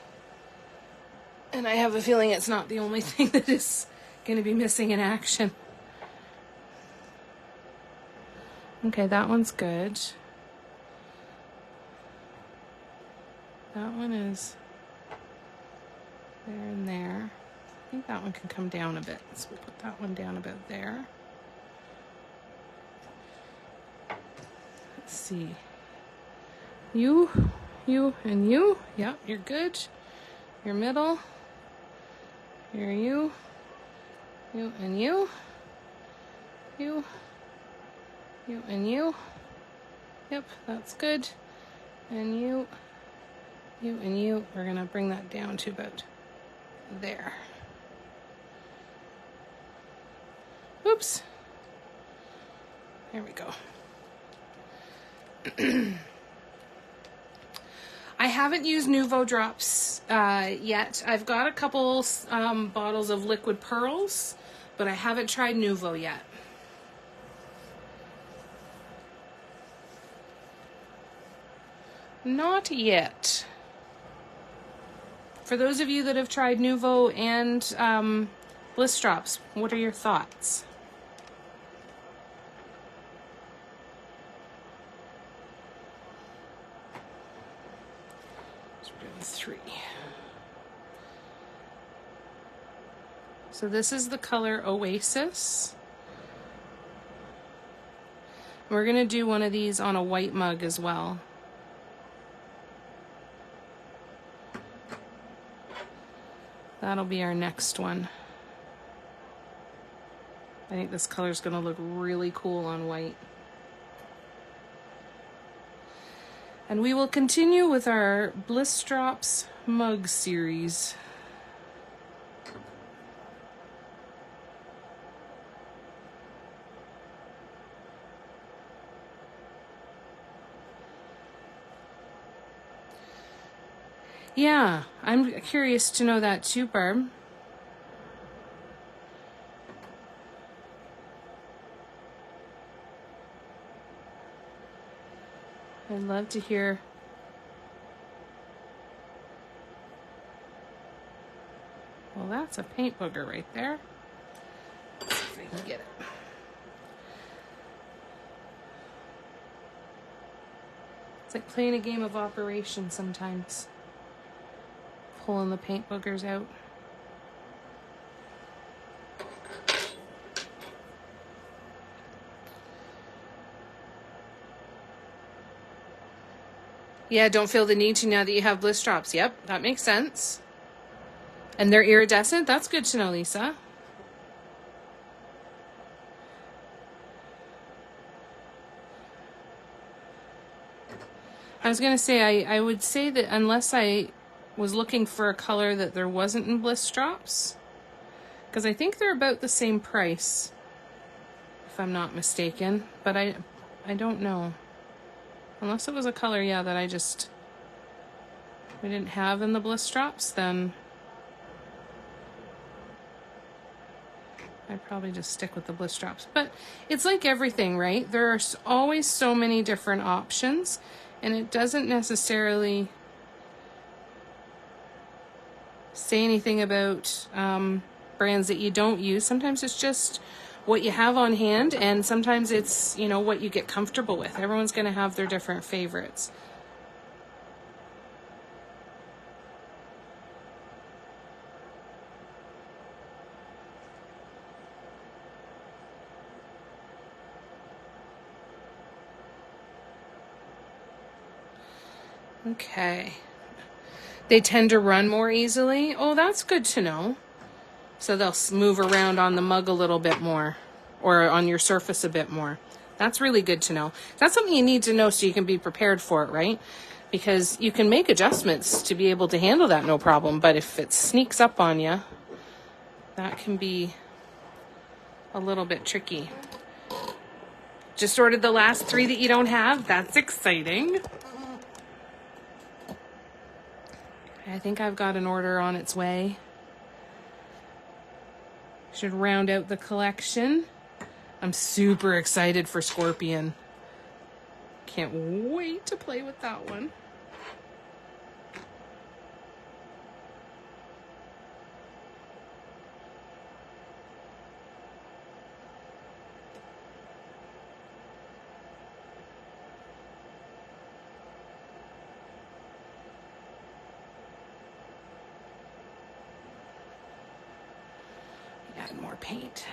And I have a feeling it's not the only thing that is going to be missing in action. Okay, that one's good. That one is there and there. I think that one can come down a bit. So we'll put that one down about there. Let's see. You, and you. Yep, you're good. Your middle. You're you and you. You and you. Yep, that's good. And you and you. We're gonna bring that down to about there. Oops. There we go. I haven't used Nuvo drops yet. I've got a couple bottles of liquid pearls, but I haven't tried Nuvo yet. Not yet. For those of you that have tried Nuvo and Bliss drops, what are your thoughts? So we're doing 3. So this is the color Oasis. We're gonna do one of these on a white mug as well. That'll be our next one. I think this color is going to look really cool on white. And we will continue with our Bliss Drops mug series. Yeah, I'm curious to know that too, Barb. I'd love to hear. Well, that's a paint booger right there. Let's see if I can get it. It's like playing a game of Operation sometimes. Pulling the paint boogers out. Yeah, don't feel the need to now that you have Bliss Drops. Yep, that makes sense. And they're iridescent? That's good to know, Lisa. I was going to say, I would say that unless I was looking for a color that there wasn't in Bliss Drops, because I think they're about the same price, if I'm not mistaken, but I don't know. Unless it was a color, yeah, that we didn't have in the Bliss Drops, then I'd probably just stick with the Bliss Drops. But it's like everything, right? There are always so many different options, and it doesn't necessarily say anything about brands that you don't use. Sometimes it's just what you have on hand, and sometimes it's, you know, what you get comfortable with. Everyone's going to have their different favorites. Okay. They tend to run more easily. Oh, that's good to know. So they'll move around on the mug a little bit more, or on your surface a bit more. That's really good to know. That's something you need to know so you can be prepared for it, right? Because you can make adjustments to be able to handle that no problem, but if it sneaks up on you, that can be a little bit tricky. Just ordered the last 3 that you don't have. That's exciting. I think I've got an order on its way. Should round out the collection. I'm super excited for Scorpion. Can't wait to play with that one. Add more paint.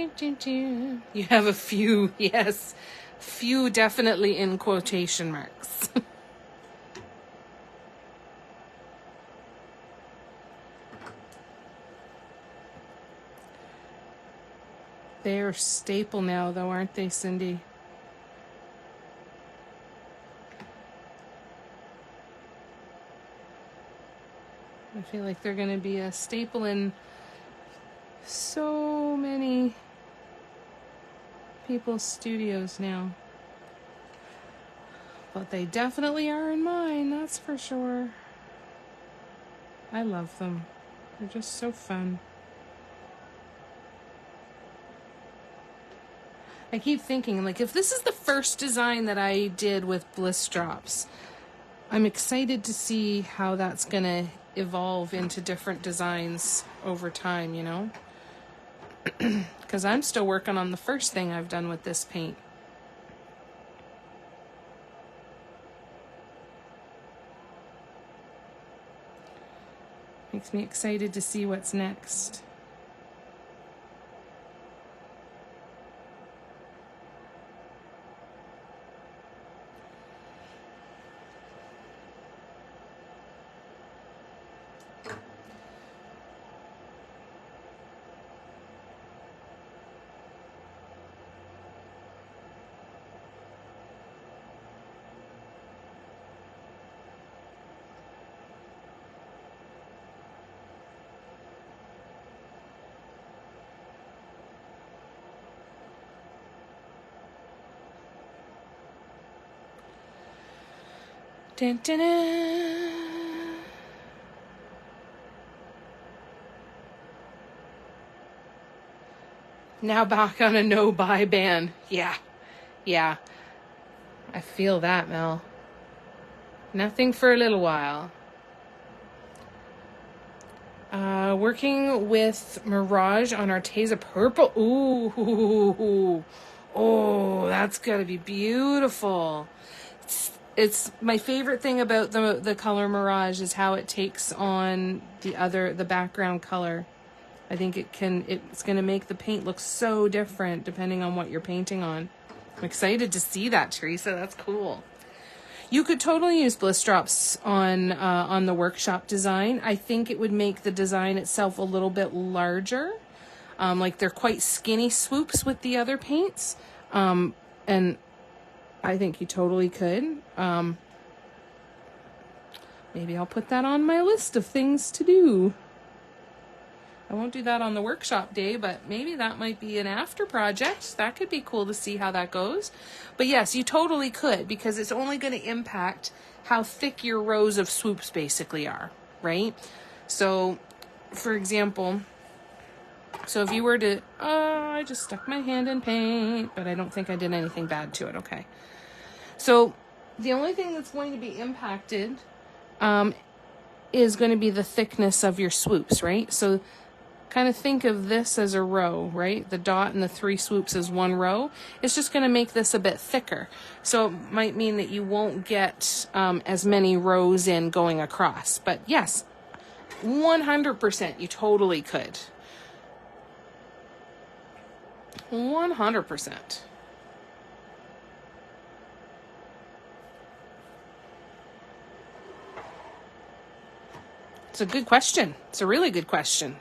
You have a few, yes. Few definitely in quotation marks. They're staple now, though, aren't they, Cindy? I feel like they're going to be a staple in so many people's studios now. But they definitely are in mine, that's for sure. I love them. They're just so fun. I keep thinking, like, if this is the first design that I did with Bliss Drops, I'm excited to see how that's going to evolve into different designs over time, you know? Because I'm still working on the first thing I've done with this paint. Makes me excited to see what's next. Dun, dun, dun. Now back on a no-buy ban. Yeah. I feel that, Mel. Nothing for a little while. Working with Mirage on Arteza Purple. Ooh. Oh, that's gotta be beautiful. It's my favorite thing about the color Mirage is how it takes on the background color. I think it's going to make the paint look so different depending on what you're painting on. I'm excited to see that, Teresa. That's cool. You could totally use Bliss Drops on the workshop design. I think it would make the design itself a little bit larger. Like they're quite skinny swoops with the other paints. And I think you totally could. Maybe I'll put that on my list of things to do. I won't do that on the workshop day, but maybe that might be an after project. That could be cool to see how that goes. But yes, you totally could, because it's only going to impact how thick your rows of swoops basically are, right? So, for example, if you were to, I just stuck my hand in paint, but I don't think I did anything bad to it, okay. So, the only thing that's going to be impacted is going to be the thickness of your swoops, right? So kind of think of this as a row, right? The dot and the 3 swoops as one row. It's just going to make this a bit thicker. So it might mean that you won't get as many rows in going across. But yes, 100% you totally could. 100%. It's a good question. It's a really good question.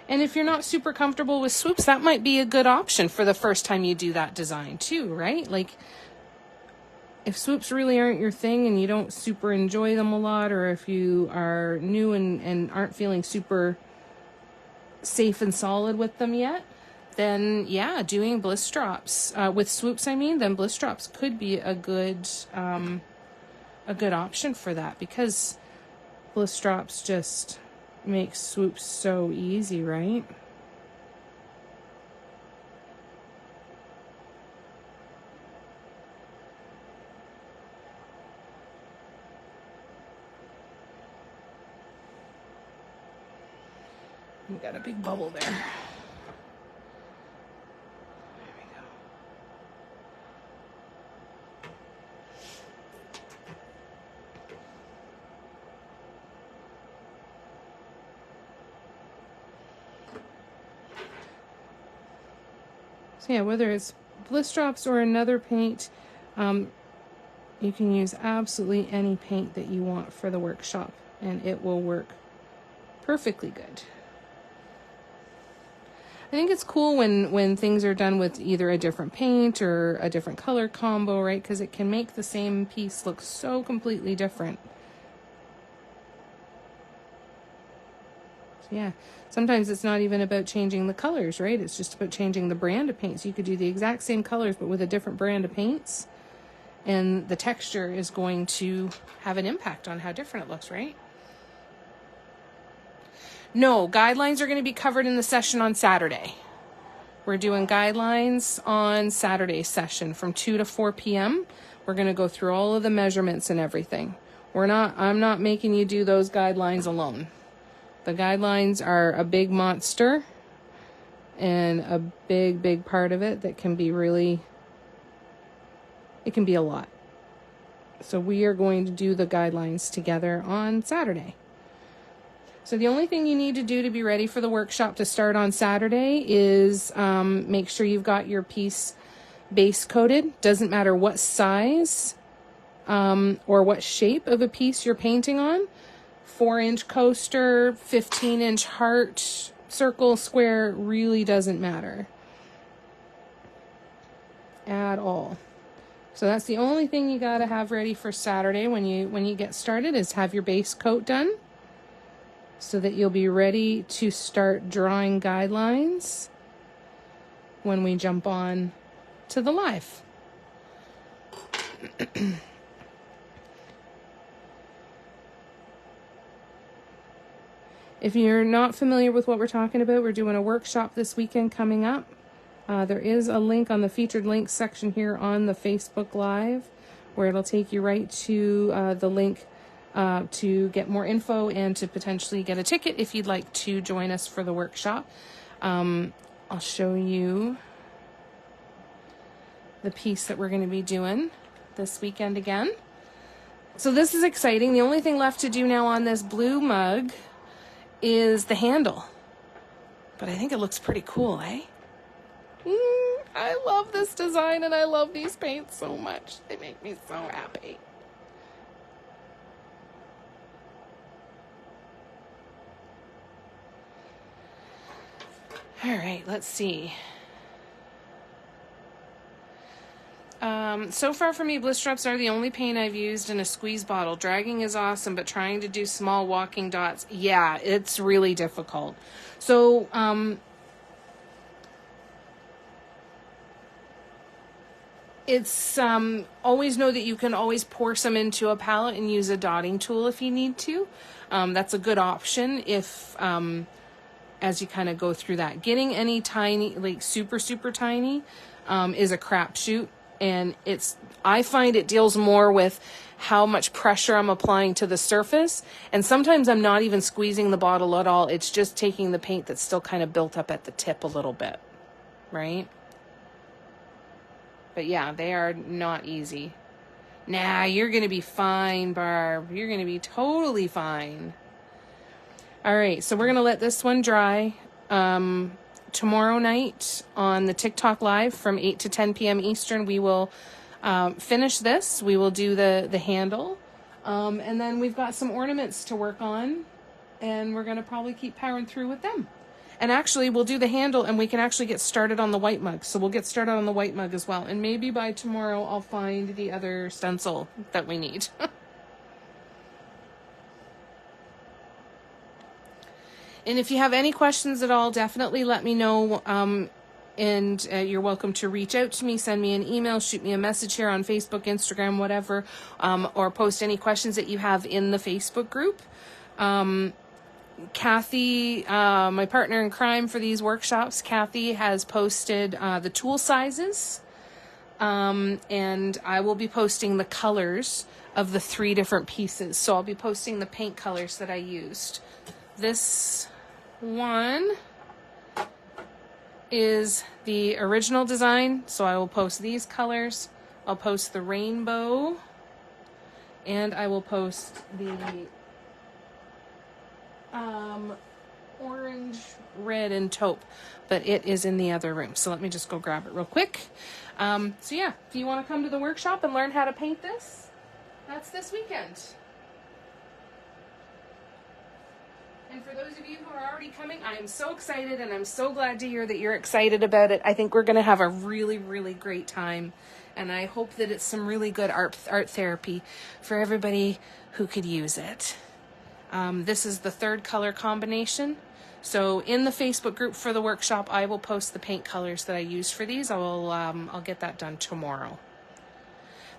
And if you're not super comfortable with swoops, that might be a good option for the first time you do that design too, right? Like if swoops really aren't your thing and you don't super enjoy them a lot, or if you are new and aren't feeling super safe and solid with them yet, then yeah, doing bliss drops with swoops, then bliss drops could be a good option for that, because bliss drops just make swoops so easy, right? We got a big bubble there. So yeah, whether it's bliss drops or another paint, you can use absolutely any paint that you want for the workshop, and it will work perfectly good. I think it's cool when things are done with either a different paint or a different color combo, right? Because it can make the same piece look so completely different. So yeah, sometimes it's not even about changing the colors, right? It's just about changing the brand of paints. You could do the exact same colors, but with a different brand of paints, and the texture is going to have an impact on how different it looks, right? No, guidelines are going to be covered in the session on Saturday. We're doing guidelines on Saturday's session from 2 to 4 p.m. We're going to go through all of the measurements and everything. I'm not making you do those guidelines alone. The guidelines are a big monster and a big, big part of it that can be it can be a lot. So we are going to do the guidelines together on Saturday. So the only thing you need to do to be ready for the workshop to start on Saturday is make sure you've got your piece base coated. Doesn't matter what size or what shape of a piece you're painting on. 4-inch coaster, 15-inch heart, circle, square, really doesn't matter at all. So that's the only thing you got to have ready for Saturday when you get started, is have your base coat done, so that you'll be ready to start drawing guidelines when we jump on to the live. If you're not familiar with what we're talking about, we're doing a workshop this weekend coming up. There is a link on the featured links section here on the Facebook Live, where it'll take you right to the link to get more info and to potentially get a ticket if you'd like to join us for the workshop. I'll show you the piece that we're going to be doing this weekend again. So this is exciting. The only thing left to do now on this blue mug is the handle. But I think it looks pretty cool, eh? I love this design and I love these paints so much. They make me so happy. All right, let's see. So far for me, bliss drops are the only paint I've used in a squeeze bottle. Dragging is awesome, but trying to do small walking dots, yeah, it's really difficult. So, it's always know that you can always pour some into a palette and use a dotting tool if you need to. That's a good option if as you kind of go through that. Getting any tiny, like super, super tiny, is a crapshoot. And I find it deals more with how much pressure I'm applying to the surface. And sometimes I'm not even squeezing the bottle at all. It's just taking the paint that's still kind of built up at the tip a little bit, right? But yeah, they are not easy. Nah, you're going to be fine, Barb. You're going to be totally fine. All right, so we're going to let this one dry. Tomorrow night on the TikTok Live from 8 to 10 p.m. Eastern, we will finish this. We will do the handle. And then we've got some ornaments to work on. And we're going to probably keep powering through with them. And actually, we'll do the handle and we can actually get started on the white mug. So we'll get started on the white mug as well. And maybe by tomorrow, I'll find the other stencil that we need. And if you have any questions at all, definitely let me know. And you're welcome to reach out to me, send me an email, shoot me a message here on Facebook, Instagram, whatever, or post any questions that you have in the Facebook group. Kathy, my partner in crime for these workshops, has posted the tool sizes. And I will be posting the colors of the 3 different pieces. So I'll be posting the paint colors that I used. This one is the original design, so I will post these colors. I'll post the rainbow, and I will post the orange, red, and taupe, but it is in the other room. So let me just go grab it real quick. So yeah, if you want to come to the workshop and learn how to paint this, that's this weekend. And for those of you who are already coming, I am so excited, and I'm so glad to hear that you're excited about it. I think we're going to have a really, really great time, and I hope that it's some really good art therapy for everybody who could use it. This is the 3rd color combination. So in the Facebook group for the workshop, I will post the paint colors that I used for these. I'll get that done tomorrow.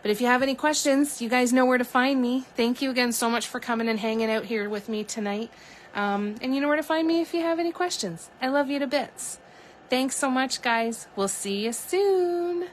But if you have any questions, you guys know where to find me. Thank you again so much for coming and hanging out here with me tonight. And you know where to find me if you have any questions. I love you to bits. Thanks so much, guys. We'll see you soon.